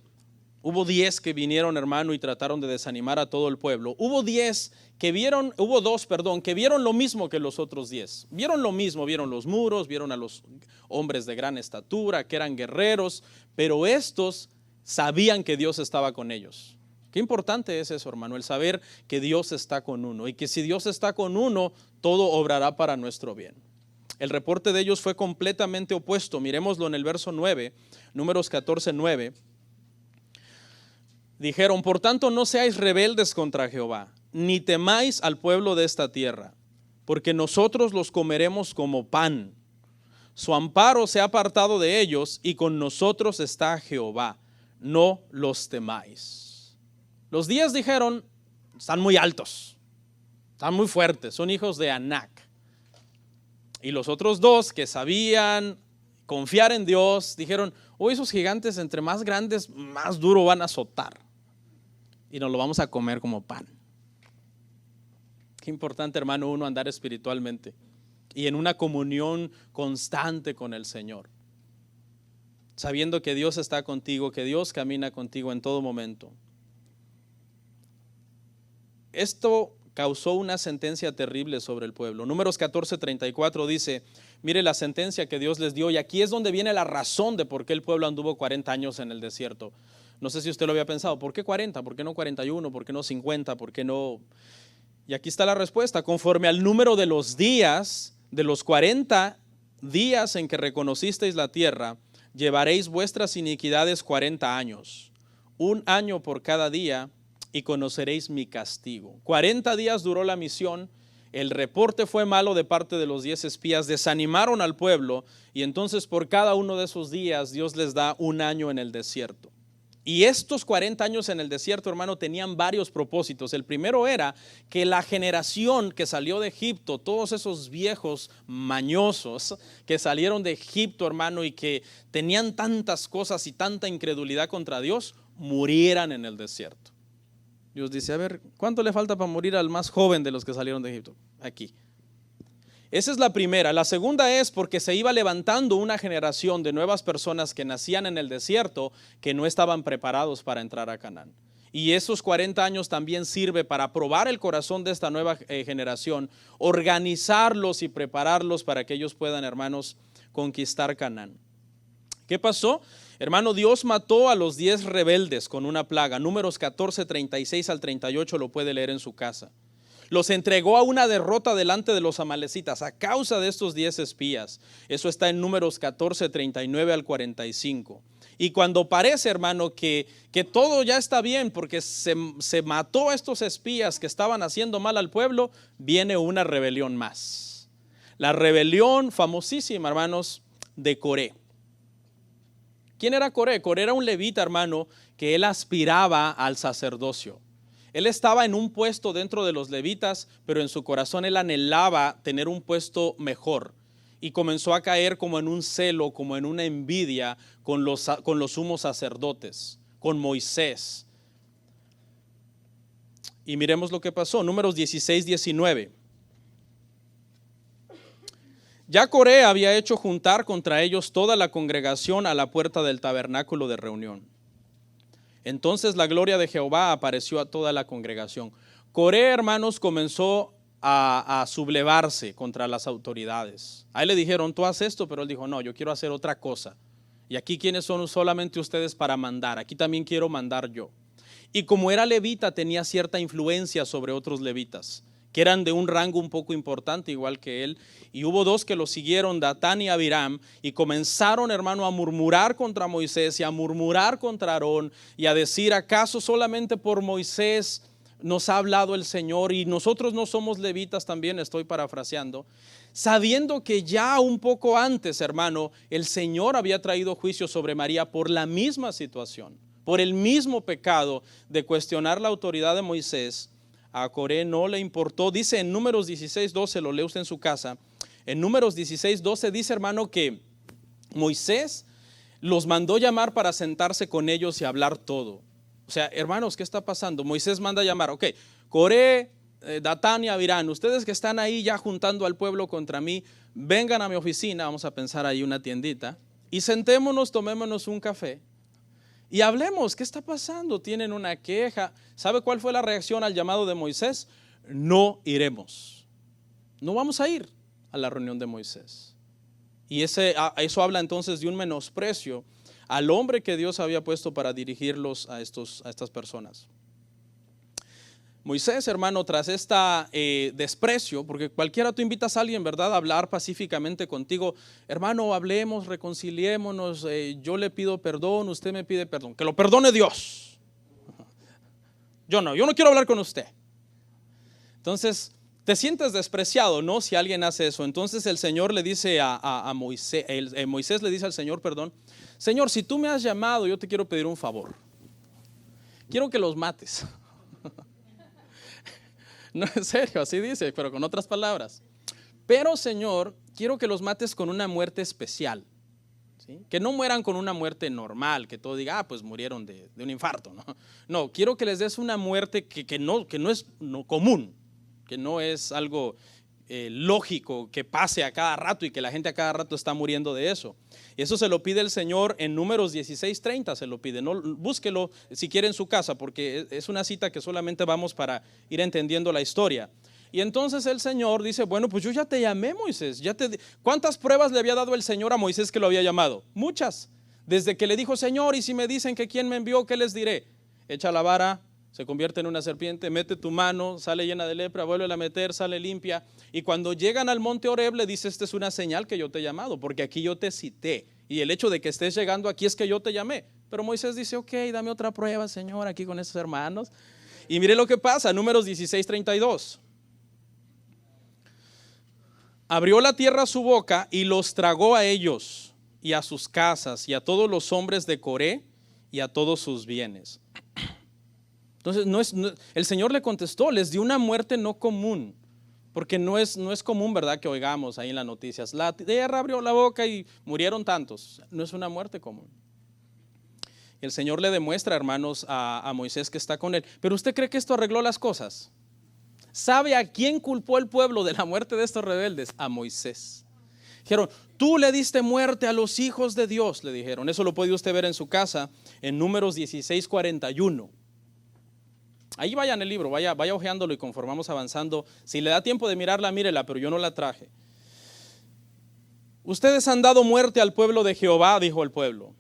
Hubo 10 que vinieron, hermano, y trataron de desanimar a todo el pueblo. Hubo 2 que vieron lo mismo que los otros 10. Vieron lo mismo, vieron los muros, vieron a los hombres de gran estatura, que eran guerreros, pero estos sabían que Dios estaba con ellos. Qué importante es eso, hermano, el saber que Dios está con uno, y que si Dios está con uno, todo obrará para nuestro bien. El reporte de ellos fue completamente opuesto. Miremoslo en el verso 9, Números 14:9. Dijeron: por tanto, no seáis rebeldes contra Jehová, ni temáis al pueblo de esta tierra, porque nosotros los comeremos como pan. Su amparo se ha apartado de ellos, y con nosotros está Jehová, no los temáis. Los 10 dijeron: están muy altos, están muy fuertes, son hijos de Anak. Y los otros 2 que sabían confiar en Dios dijeron: esos gigantes, entre más grandes, más duro van a azotar, y nos lo vamos a comer como pan. Qué importante, hermano, uno andar espiritualmente y en una comunión constante con el Señor, sabiendo que Dios está contigo, que Dios camina contigo en todo momento. Esto causó una sentencia terrible sobre el pueblo. Números 14:34 dice: mire la sentencia que Dios les dio, y aquí es donde viene la razón de por qué el pueblo anduvo 40 años en el desierto. No sé si usted lo había pensado: ¿por qué 40? ¿Por qué no 41? ¿Por qué no 50? ¿Por qué no? Y aquí está la respuesta: conforme al número de los días, de los 40 días en que reconocisteis la tierra, llevaréis vuestras iniquidades 40 años, 1 año por cada día, y conoceréis mi castigo. 40 días duró la misión. El reporte fue malo de parte de los 10 espías, desanimaron al pueblo, y entonces por cada uno de esos días Dios les da 1 año en el desierto. Y estos 40 años en el desierto, hermano, tenían varios propósitos. El primero era que la generación que salió de Egipto, todos esos viejos mañosos que salieron de Egipto, hermano, y que tenían tantas cosas y tanta incredulidad contra Dios, murieran en el desierto. Dios dice: a ver, ¿cuánto le falta para morir al más joven de los que salieron de Egipto? Aquí. Esa es la primera. La segunda es porque se iba levantando una generación de nuevas personas que nacían en el desierto, que no estaban preparados para entrar a Canaán. y esos 40 años también sirve para probar el corazón de esta nueva generación, organizarlos y prepararlos para que ellos puedan, hermanos, conquistar Canaán. ¿Qué pasó? Hermano, Dios mató a los 10 rebeldes con una plaga. Números 14, 36 al 38 lo puede leer en su casa. Los entregó a una derrota delante de los amalecitas a causa de estos 10 espías. Eso está en Números 14, 39 al 45. Y cuando parece, hermano, que todo ya está bien porque se mató a estos espías que estaban haciendo mal al pueblo, viene una rebelión más. La rebelión famosísima, hermanos, de Coré. ¿Quién era Coré? Coré era un levita, hermano, que él aspiraba al sacerdocio. Él estaba en un puesto dentro de los levitas, pero en su corazón él anhelaba tener un puesto mejor. Y comenzó a caer como en un celo, como en una envidia con los sumos sacerdotes, con Moisés. Y miremos lo que pasó, Números 16, 19. Ya Coré había hecho juntar contra ellos toda la congregación a la puerta del tabernáculo de reunión. Entonces la gloria de Jehová apareció a toda la congregación. Coré, hermanos, comenzó a sublevarse contra las autoridades. A él le dijeron, tú haz esto, pero él dijo, no, yo quiero hacer otra cosa. Y aquí, ¿quiénes son solamente ustedes para mandar? Aquí también quiero mandar yo. Y como era levita, tenía cierta influencia sobre otros levitas, que eran de un rango un poco importante, igual que él. Y hubo 2 que lo siguieron, Datán y Abiram, y comenzaron, hermano, a murmurar contra Moisés y a murmurar contra Aarón y a decir, ¿acaso solamente por Moisés nos ha hablado el Señor y nosotros no somos levitas también? Estoy parafraseando. Sabiendo que ya un poco antes, hermano, el Señor había traído juicio sobre María por la misma situación, por el mismo pecado de cuestionar la autoridad de Moisés. A Coré no le importó. Dice en Números 16, 12, lo lee usted en su casa. En Números 16, 12 dice, hermano, que Moisés los mandó llamar para sentarse con ellos y hablar todo. O sea, hermanos, ¿qué está pasando? Moisés manda llamar, ok, Coré, Datán y Abiram, ustedes que están ahí ya juntando al pueblo contra mí, vengan a mi oficina, vamos a pensar ahí una tiendita, y sentémonos, tomémonos un café y hablemos, ¿qué está pasando? Tienen una queja. ¿Sabe cuál fue la reacción al llamado de Moisés? No iremos. No vamos a ir a la reunión de Moisés. Y eso habla entonces de un menosprecio al hombre que Dios había puesto para dirigirlos a estas personas. Moisés, hermano, tras desprecio, porque cualquiera tú invitas a alguien, ¿verdad?, a hablar pacíficamente contigo, hermano, hablemos, reconciliémonos, yo le pido perdón, usted me pide perdón, que lo perdone Dios. Yo no quiero hablar con usted. Entonces, te sientes despreciado, ¿no?, si alguien hace eso. Entonces el Señor le dice a Moisés, Moisés le dice al Señor, Señor, si tú me has llamado, yo te quiero pedir un favor. Quiero que los mates. No, en serio, así dice, pero con otras palabras. Pero, Señor, quiero que los mates con una muerte especial, ¿sí? Que no mueran con una muerte normal, que todo diga, pues murieron de un infarto, ¿no? No, quiero que les des una muerte que no es común, que no es algo lógico que pase a cada rato y que la gente a cada rato está muriendo de eso. Y eso se lo pide el Señor en Números 16:30, se lo pide. No, búsquelo si quiere en su casa, porque es una cita que solamente vamos para ir entendiendo la historia. Y entonces el Señor dice, bueno, pues yo ya te llamé, Moisés. ¿Cuántas pruebas le había dado el Señor a Moisés que lo había llamado? Muchas. Desde que le dijo, Señor, y si me dicen que quién me envió, ¿qué les diré? Echa la vara, se convierte en una serpiente, mete tu mano, sale llena de lepra, vuelve a meter, sale limpia. Y cuando llegan al monte Horeb le dice, esta es una señal que yo te he llamado, porque aquí yo te cité. Y el hecho de que estés llegando aquí es que yo te llamé. Pero Moisés dice, ok, dame otra prueba, Señor, aquí con esos hermanos. Y mire lo que pasa, Números 16:32. Abrió la tierra su boca y los tragó a ellos y a sus casas y a todos los hombres de Coré y a todos sus bienes. Entonces el Señor le contestó, les dio una muerte no común, porque no es común, ¿verdad?, que oigamos ahí en las noticias, la tierra abrió la boca y murieron tantos. No es una muerte común. Y el Señor le demuestra, hermanos, a Moisés que está con él. Pero ¿usted cree que esto arregló las cosas? ¿Sabe a quién culpó el pueblo de la muerte de estos rebeldes? A Moisés. Dijeron, tú le diste muerte a los hijos de Dios, le dijeron. Eso lo puede usted ver en su casa, en Números 16:41. Ahí vaya en el libro, vaya hojeándolo y conforme vamos avanzando. Si le da tiempo de mirarla, mírela, pero yo no la traje. Ustedes han dado muerte al pueblo de Jehová, dijo el pueblo.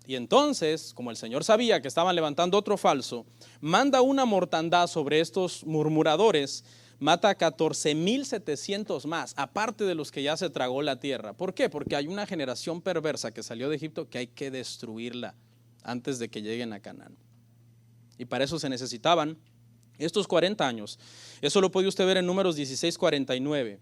Y entonces, como el Señor sabía que estaban levantando otro falso, manda una mortandad sobre estos murmuradores, mata a 14,700 más, aparte de los que ya se tragó la tierra. ¿Por qué? Porque hay una generación perversa que salió de Egipto que hay que destruirla antes de que lleguen a Canaán. Y para eso se necesitaban estos 40 años. Eso lo puede usted ver en Números 16:49,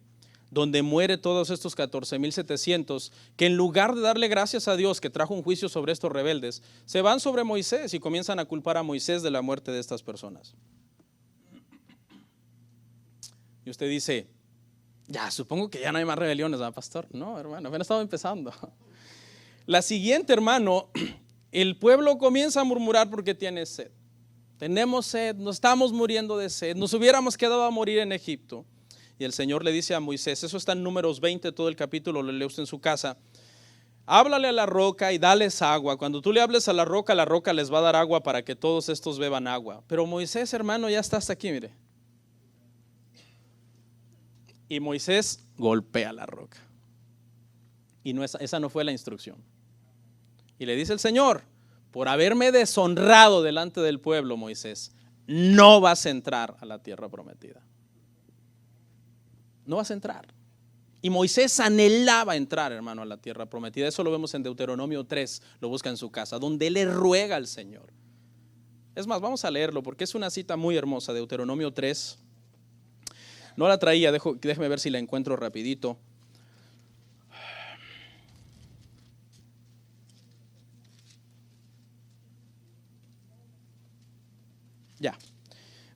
donde muere todos estos 14,700, que en lugar de darle gracias a Dios que trajo un juicio sobre estos rebeldes, se van sobre Moisés y comienzan a culpar a Moisés de la muerte de estas personas. Y usted dice, ya, supongo que ya no hay más rebeliones, ¿verdad, pastor? No, hermano, apenas estaba empezando. La siguiente, hermano, el pueblo comienza a murmurar porque tiene sed. Tenemos sed, nos estamos muriendo de sed, nos hubiéramos quedado a morir en Egipto. Y el Señor le dice a Moisés, eso está en Números 20, todo el capítulo, lo lee usted en su casa. Háblale a la roca y dales agua. Cuando tú le hables a la roca les va a dar agua para que todos estos beban agua. Pero Moisés, hermano, ya está hasta aquí, mire. Y Moisés golpea la roca. Y no, esa no fue la instrucción. Y le dice el Señor, por haberme deshonrado delante del pueblo, Moisés, no vas a entrar a la tierra prometida. No vas a entrar. Y Moisés anhelaba entrar, hermano, a la tierra prometida. Eso lo vemos en Deuteronomio 3, lo busca en su casa, donde él le ruega al Señor. Es más, vamos a leerlo porque es una cita muy hermosa, Deuteronomio 3. No la traía, déjeme ver si la encuentro rapidito. Ya,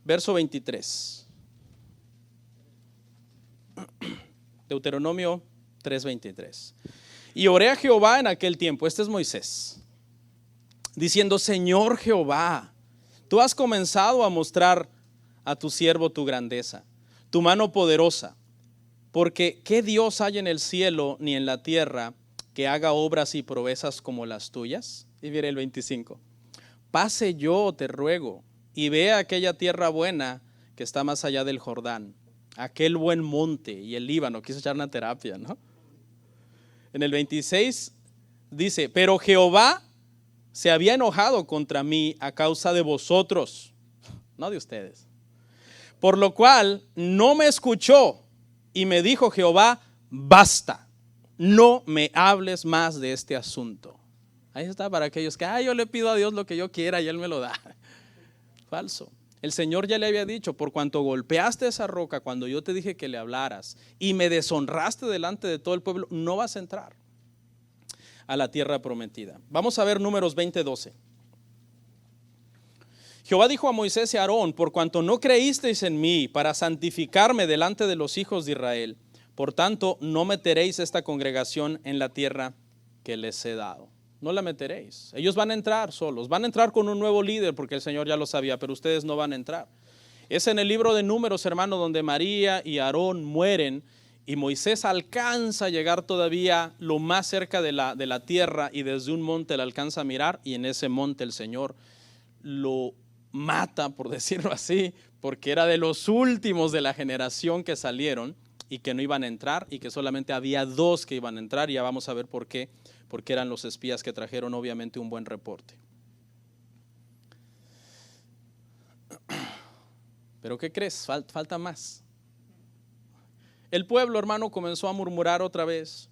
verso 23. Deuteronomio 3:23. Y oré a Jehová en aquel tiempo, este es Moisés, diciendo, Señor Jehová, tú has comenzado a mostrar a tu siervo tu grandeza, tu mano poderosa, porque ¿qué Dios hay en el cielo ni en la tierra que haga obras y proezas como las tuyas? Y mire el 25. Pase yo, te ruego, y vea aquella tierra buena que está más allá del Jordán, aquel buen monte y el Líbano. Quiso echar una terapia, ¿no? En el 26 dice, pero Jehová se había enojado contra mí a causa de vosotros, no de ustedes, por lo cual no me escuchó y me dijo Jehová, basta, no me hables más de este asunto. Ahí está para aquellos que yo le pido a Dios lo que yo quiera y Él me lo da. Falso. El Señor ya le había dicho, por cuanto golpeaste esa roca cuando yo te dije que le hablaras y me deshonraste delante de todo el pueblo, no vas a entrar a la tierra prometida. Vamos a ver Números 20:12. Jehová dijo a Moisés y a Aarón, por cuanto no creísteis en mí para santificarme delante de los hijos de Israel, por tanto no meteréis esta congregación en la tierra que les he dado. No la meteréis. Ellos van a entrar solos, van a entrar con un nuevo líder porque el Señor ya lo sabía, pero ustedes no van a entrar. Es en el libro de Números, hermano, donde María y Aarón mueren y Moisés alcanza a llegar todavía lo más cerca de la tierra y desde un monte le alcanza a mirar y en ese monte el Señor lo mata, por decirlo así, porque era de los últimos de la generación que salieron y que no iban a entrar y que solamente había 2 que iban a entrar y ya vamos a ver por qué. Porque eran los espías que trajeron obviamente un buen reporte. Pero ¿qué crees? Falta más. El pueblo, hermano, comenzó a murmurar otra vez.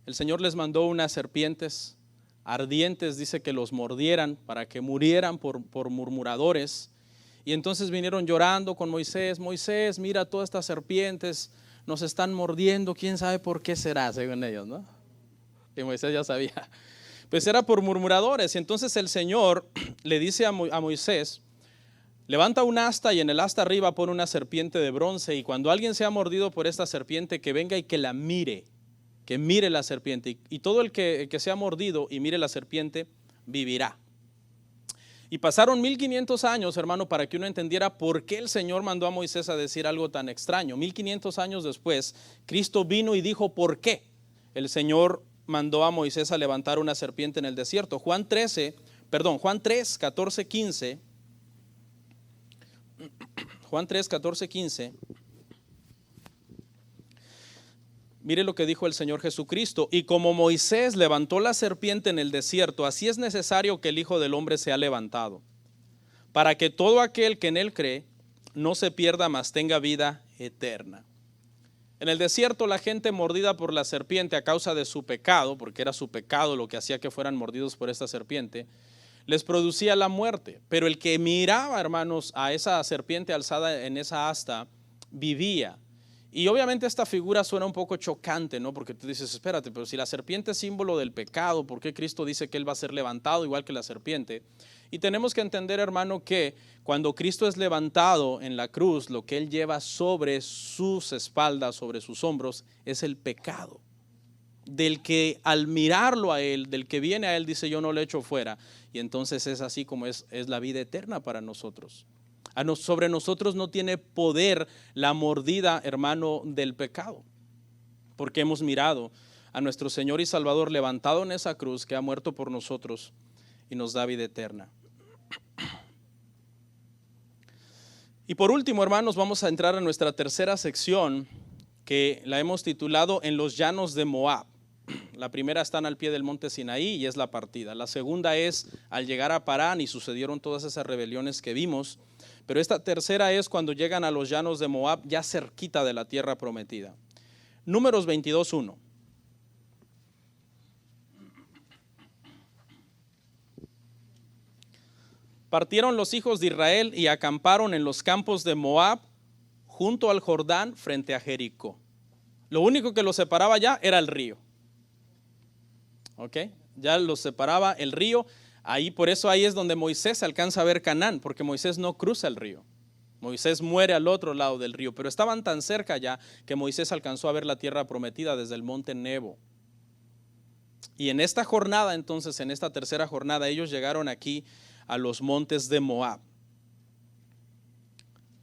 El Señor les mandó unas serpientes ardientes, dice que los mordieran para que murieran por murmuradores. Y entonces vinieron llorando con Moisés. Moisés, mira, todas estas serpientes nos están mordiendo. ¿Quién sabe por qué será? Según ellos, ¿no? Y Moisés ya sabía. Pues era por murmuradores. Y entonces el Señor le dice a Moisés, levanta un asta y en el asta arriba pone una serpiente de bronce y cuando alguien sea mordido por esta serpiente, que venga y que la mire, que mire la serpiente. Y todo el que sea mordido y mire la serpiente, vivirá. Y pasaron 1500 años, hermano, para que uno entendiera por qué el Señor mandó a Moisés a decir algo tan extraño. 1500 años después, Cristo vino y dijo por qué el Señor mandó a Moisés a levantar una serpiente en el desierto. Juan 3, 14, 15 Juan 3, 14, 15. Mire lo que dijo el Señor Jesucristo: y como Moisés levantó la serpiente en el desierto, así es necesario que el Hijo del Hombre sea levantado, para que todo aquel que en él cree no se pierda, mas tenga vida eterna. En el desierto la gente mordida por la serpiente a causa de su pecado, porque era su pecado lo que hacía que fueran mordidos por esta serpiente, les producía la muerte. Pero el que miraba, hermanos, a esa serpiente alzada en esa asta, vivía. Y obviamente esta figura suena un poco chocante, ¿no? Porque tú dices, espérate, pero si la serpiente es símbolo del pecado, ¿por qué Cristo dice que Él va a ser levantado igual que la serpiente? Y tenemos que entender, hermano, que cuando Cristo es levantado en la cruz, lo que Él lleva sobre sus espaldas, sobre sus hombros, es el pecado. Del que al mirarlo a Él, del que viene a Él, dice, yo no lo echo fuera. Y entonces es así como es la vida eterna para nosotros. Sobre nosotros no tiene poder la mordida, hermano, del pecado, porque hemos mirado a nuestro Señor y Salvador levantado en esa cruz, que ha muerto por nosotros y nos da vida eterna. Y por último, hermanos, vamos a entrar a nuestra tercera sección, que la hemos titulado En los llanos de Moab. La primera está al pie del monte Sinaí y es la partida. La segunda es al llegar a Parán y sucedieron todas esas rebeliones que vimos. Pero esta tercera es cuando llegan a los llanos de Moab, ya cerquita de la tierra prometida. Números 22:1. Partieron los hijos de Israel y acamparon en los campos de Moab, junto al Jordán, frente a Jericó. Lo único que los separaba ya era el río. ¿Ok? Ya los separaba el río. Por eso ahí es donde Moisés alcanza a ver Canaán, porque Moisés no cruza el río. Moisés muere al otro lado del río, pero estaban tan cerca ya que Moisés alcanzó a ver la tierra prometida desde el monte Nebo. Y en esta jornada, entonces, en esta tercera jornada, ellos llegaron aquí a los montes de Moab.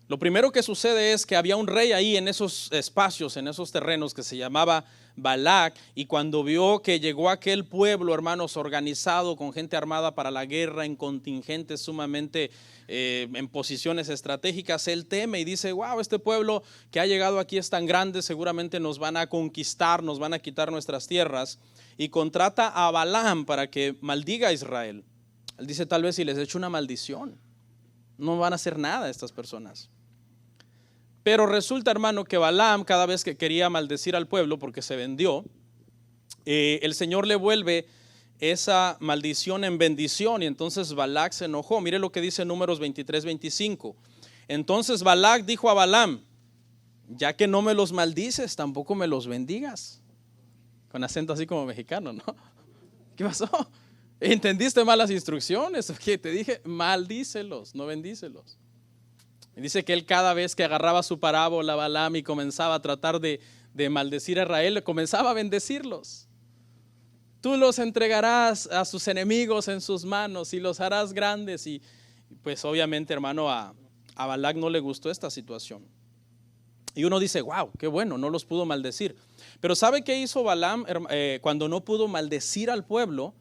Lo primero que sucede es que había un rey ahí en esos espacios, en esos terrenos, que se llamaba Balac, y cuando vio que llegó aquel pueblo, hermanos, organizado con gente armada para la guerra, en contingentes sumamente en posiciones estratégicas, él teme y dice, wow, este pueblo que ha llegado aquí es tan grande, seguramente nos van a conquistar, nos van a quitar nuestras tierras, y contrata a Balaam para que maldiga a Israel. Él dice, tal vez si les echo una maldición, no van a hacer nada estas personas. Pero resulta, hermano, que Balaam, cada vez que quería maldecir al pueblo porque se vendió, el Señor le vuelve esa maldición en bendición, y entonces Balac se enojó. Mire lo que dice Números 23-25. Entonces Balac dijo a Balaam, ya que no me los maldices, tampoco me los bendigas. Con acento así como mexicano, ¿no? ¿Qué pasó? ¿Entendiste mal las instrucciones? ¿Qué? Te dije, maldícelos, no bendícelos. Y dice que él, cada vez que agarraba su parábola, Balaam, y comenzaba a tratar de maldecir a Israel, comenzaba a bendecirlos. Tú los entregarás a sus enemigos en sus manos y los harás grandes. Y pues obviamente, hermano, a Balac no le gustó esta situación. Y uno dice, wow, qué bueno, no los pudo maldecir. Pero ¿sabe qué hizo Balaam cuando no pudo maldecir al pueblo?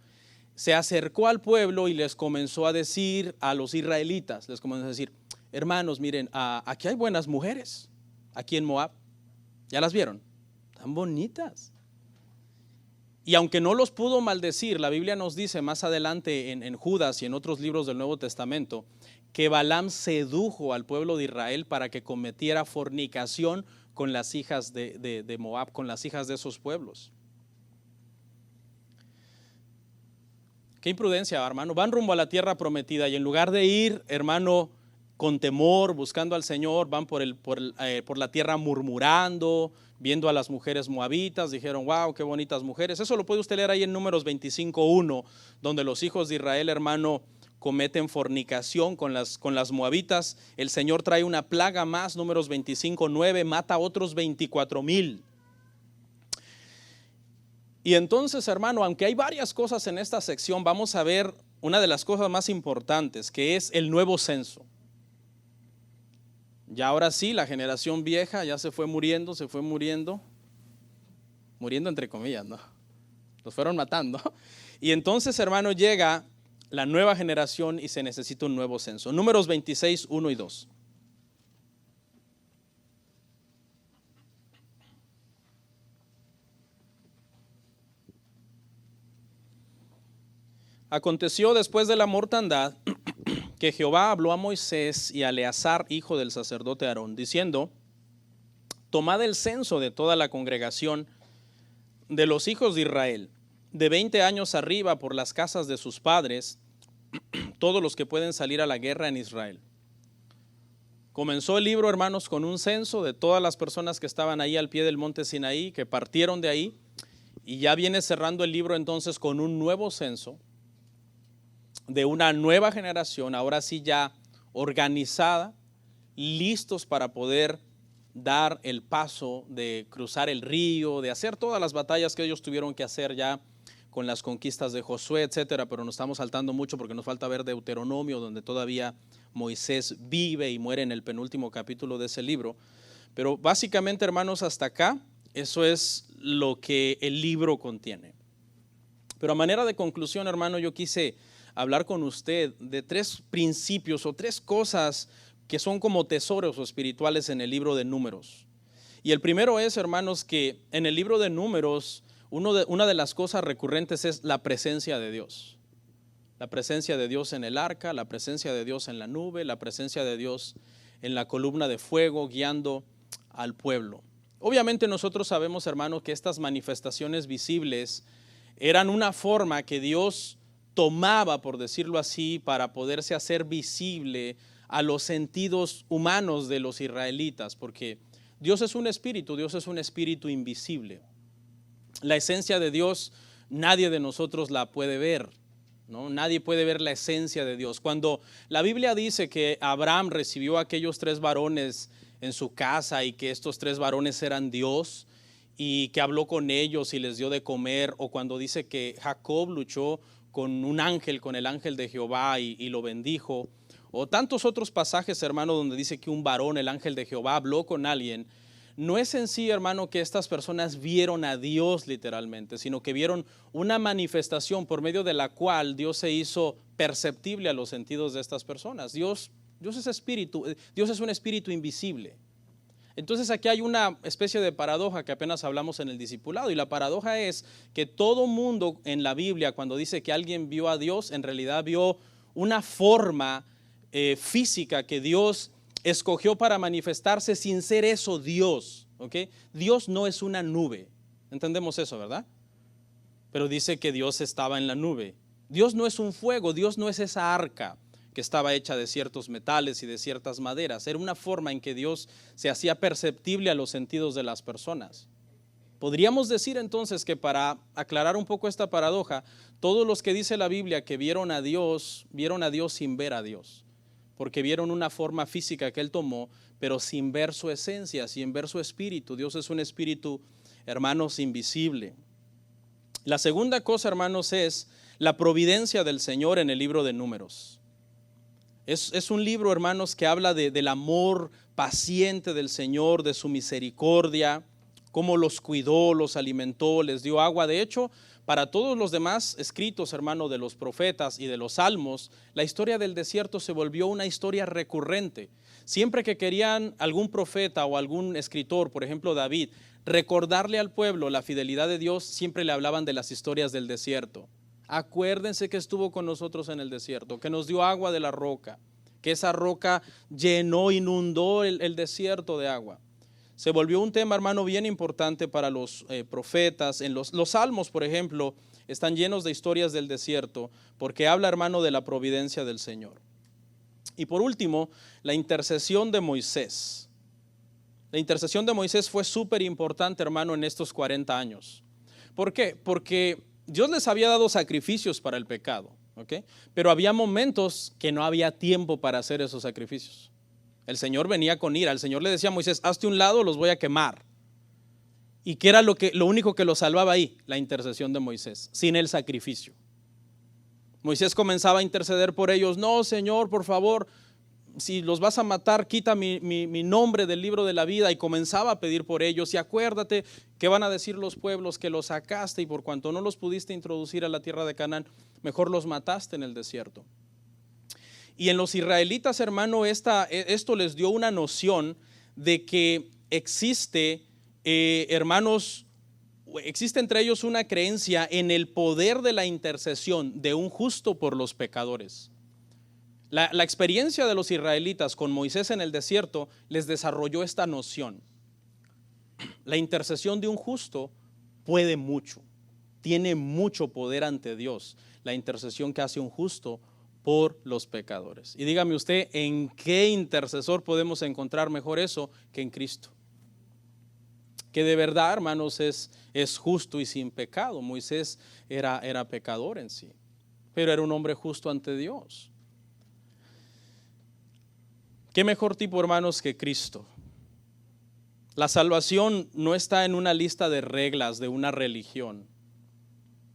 Se acercó al pueblo y les comenzó a decir a los israelitas, les comenzó a decir, hermanos, miren, aquí hay buenas mujeres, aquí en Moab. ¿Ya las vieron? Tan bonitas. Y aunque no los pudo maldecir, la Biblia nos dice más adelante en Judas y en otros libros del Nuevo Testamento, que Balaam sedujo al pueblo de Israel para que cometiera fornicación con las hijas de Moab, con las hijas de esos pueblos. Qué imprudencia, hermano. Van rumbo a la tierra prometida y en lugar de ir, hermano, con temor, buscando al Señor, van por la tierra murmurando, viendo a las mujeres moabitas. Dijeron, wow, qué bonitas mujeres. Eso lo puede usted leer ahí en Números 25:1, donde los hijos de Israel, hermano, cometen fornicación con las moabitas. El Señor trae una plaga más, Números 25:9, mata a otros 24,000. Y entonces, hermano, aunque hay varias cosas en esta sección, vamos a ver una de las cosas más importantes, que es el nuevo censo. Ya ahora sí, la generación vieja ya se fue muriendo entre comillas, ¿no? Los fueron matando. Y entonces, hermano, llega la nueva generación y se necesita un nuevo censo. Números 26:1 y 2. Aconteció después de la mortandad que Jehová habló a Moisés y a Eleazar, hijo del sacerdote Aarón, diciendo: tomad el censo de toda la congregación de los hijos de Israel, de 20 años arriba, por las casas de sus padres, todos los que pueden salir a la guerra en Israel. Comenzó el libro, hermanos, con un censo de todas las personas que estaban ahí al pie del monte Sinaí, que partieron de ahí, y ya viene cerrando el libro entonces con un nuevo censo de una nueva generación, ahora sí ya organizada, listos para poder dar el paso de cruzar el río, de hacer todas las batallas que ellos tuvieron que hacer ya con las conquistas de Josué, etcétera, pero nos estamos saltando mucho porque nos falta ver Deuteronomio, donde todavía Moisés vive y muere en el penúltimo capítulo de ese libro. Pero básicamente, hermanos, hasta acá, eso es lo que el libro contiene. Pero a manera de conclusión, hermano, yo quise hablar con usted de 3 principios o 3 cosas que son como tesoros espirituales en el libro de Números. Y el primero es, hermanos, que en el libro de Números, una de las cosas recurrentes es la presencia de Dios. La presencia de Dios en el arca, la presencia de Dios en la nube, la presencia de Dios en la columna de fuego guiando al pueblo. Obviamente nosotros sabemos, hermanos, que estas manifestaciones visibles eran una forma que Dios tomaba, por decirlo así, para poderse hacer visible a los sentidos humanos de los israelitas, porque Dios es un espíritu invisible. La esencia de Dios, nadie de nosotros la puede ver, ¿no? Nadie puede ver la esencia de Dios. Cuando la Biblia dice que Abraham recibió a aquellos 3 varones en su casa y que estos 3 varones eran Dios y que habló con ellos y les dio de comer, o cuando dice que Jacob luchó con un ángel, con el ángel de Jehová y lo bendijo, o tantos otros pasajes, hermano, donde dice que un varón, el ángel de Jehová, habló con alguien. No es en sí, hermano, que estas personas vieron a Dios literalmente, sino que vieron una manifestación por medio de la cual Dios se hizo perceptible a los sentidos de estas personas. Dios es espíritu, Dios es un espíritu invisible. Entonces aquí hay una especie de paradoja que apenas hablamos en el discipulado, y la paradoja es que todo mundo en la Biblia, cuando dice que alguien vio a Dios, en realidad vio una forma física que Dios escogió para manifestarse sin ser eso Dios, ¿ok? Dios no es una nube, entendemos eso, ¿verdad? Pero dice que Dios estaba en la nube. Dios no es un fuego, Dios no es esa arca que estaba hecha de ciertos metales y de ciertas maderas. Era una forma en que Dios se hacía perceptible a los sentidos de las personas. Podríamos decir entonces que, para aclarar un poco esta paradoja, todos los que dice la Biblia que vieron a Dios sin ver a Dios, porque vieron una forma física que Él tomó, pero sin ver su esencia, sin ver su espíritu. Dios es un espíritu, hermanos, invisible. La segunda cosa, hermanos, es la providencia del Señor en el libro de Números. Es un libro, hermanos, que habla del amor paciente del Señor, de su misericordia, cómo los cuidó, los alimentó, les dio agua. De hecho, para todos los demás escritos, hermano, de los profetas y de los salmos, la historia del desierto se volvió una historia recurrente. Siempre que querían algún profeta o algún escritor, por ejemplo David, recordarle al pueblo la fidelidad de Dios, siempre le hablaban de las historias del desierto. Acuérdense que estuvo con nosotros en el desierto, que nos dio agua de la roca, que esa roca inundó el desierto de agua. Se volvió un tema, hermano, bien importante para los profetas. En los salmos, por ejemplo, están llenos de historias del desierto, porque habla, hermano, de la providencia del Señor. Y por último, la intercesión de Moisés. La intercesión de Moisés fue súper importante, hermano, en estos 40 años. ¿Por qué? Porque Dios les había dado sacrificios para el pecado, ¿ok? Pero había momentos que no había tiempo para hacer esos sacrificios. El Señor venía con ira. El Señor le decía a Moisés: hazte un lado, los voy a quemar. ¿Y qué era lo único que lo salvaba ahí? La intercesión de Moisés, sin el sacrificio. Moisés comenzaba a interceder por ellos: no, Señor, por favor, si los vas a matar, quita mi nombre del libro de la vida. Y comenzaba a pedir por ellos. Y acuérdate que van a decir los pueblos que los sacaste, y por cuanto no los pudiste introducir a la tierra de Canaán, mejor los mataste en el desierto. Y en los israelitas, hermano, esto les dio una noción de que existe, hermanos, existe entre ellos una creencia en el poder de la intercesión de un justo por los pecadores. La experiencia de los israelitas con Moisés en el desierto les desarrolló esta noción. La intercesión de un justo puede mucho, tiene mucho poder ante Dios, la intercesión que hace un justo por los pecadores. Y dígame usted, ¿en qué intercesor podemos encontrar mejor eso que en Cristo? Que de verdad, hermanos, es justo y sin pecado. Moisés era pecador en sí, pero era un hombre justo ante Dios. ¿Qué mejor tipo, hermanos, que Cristo? La salvación no está en una lista de reglas de una religión.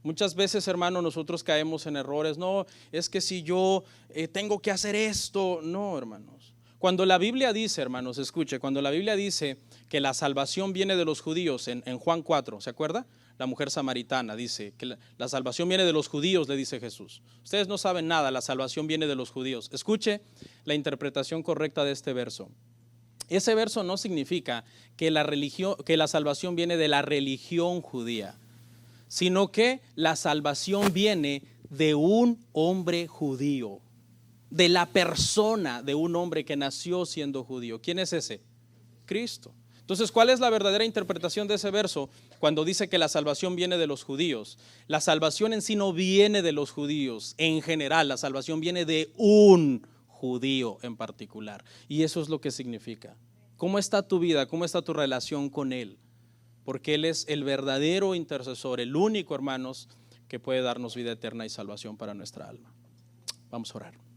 Muchas veces, hermano, nosotros caemos en errores. No, es que si yo tengo que hacer esto. No, hermanos. Cuando la Biblia dice, hermanos, escuche, cuando la Biblia dice que la salvación viene de los judíos, en Juan 4, ¿se acuerda? La mujer samaritana dice que la salvación viene de los judíos, le dice Jesús. Ustedes no saben nada, la salvación viene de los judíos. Escuche la interpretación correcta de este verso. Ese verso no significa que la salvación viene de la religión judía, sino que la salvación viene de un hombre judío, de la persona de un hombre que nació siendo judío. ¿Quién es ese? Cristo. Entonces, ¿cuál es la verdadera interpretación de ese verso cuando dice que la salvación viene de los judíos? La salvación en sí no viene de los judíos en general, la salvación viene de un judío en particular. Y eso es lo que significa. ¿Cómo está tu vida? ¿Cómo está tu relación con Él? Porque Él es el verdadero intercesor, el único, hermanos, que puede darnos vida eterna y salvación para nuestra alma. Vamos a orar.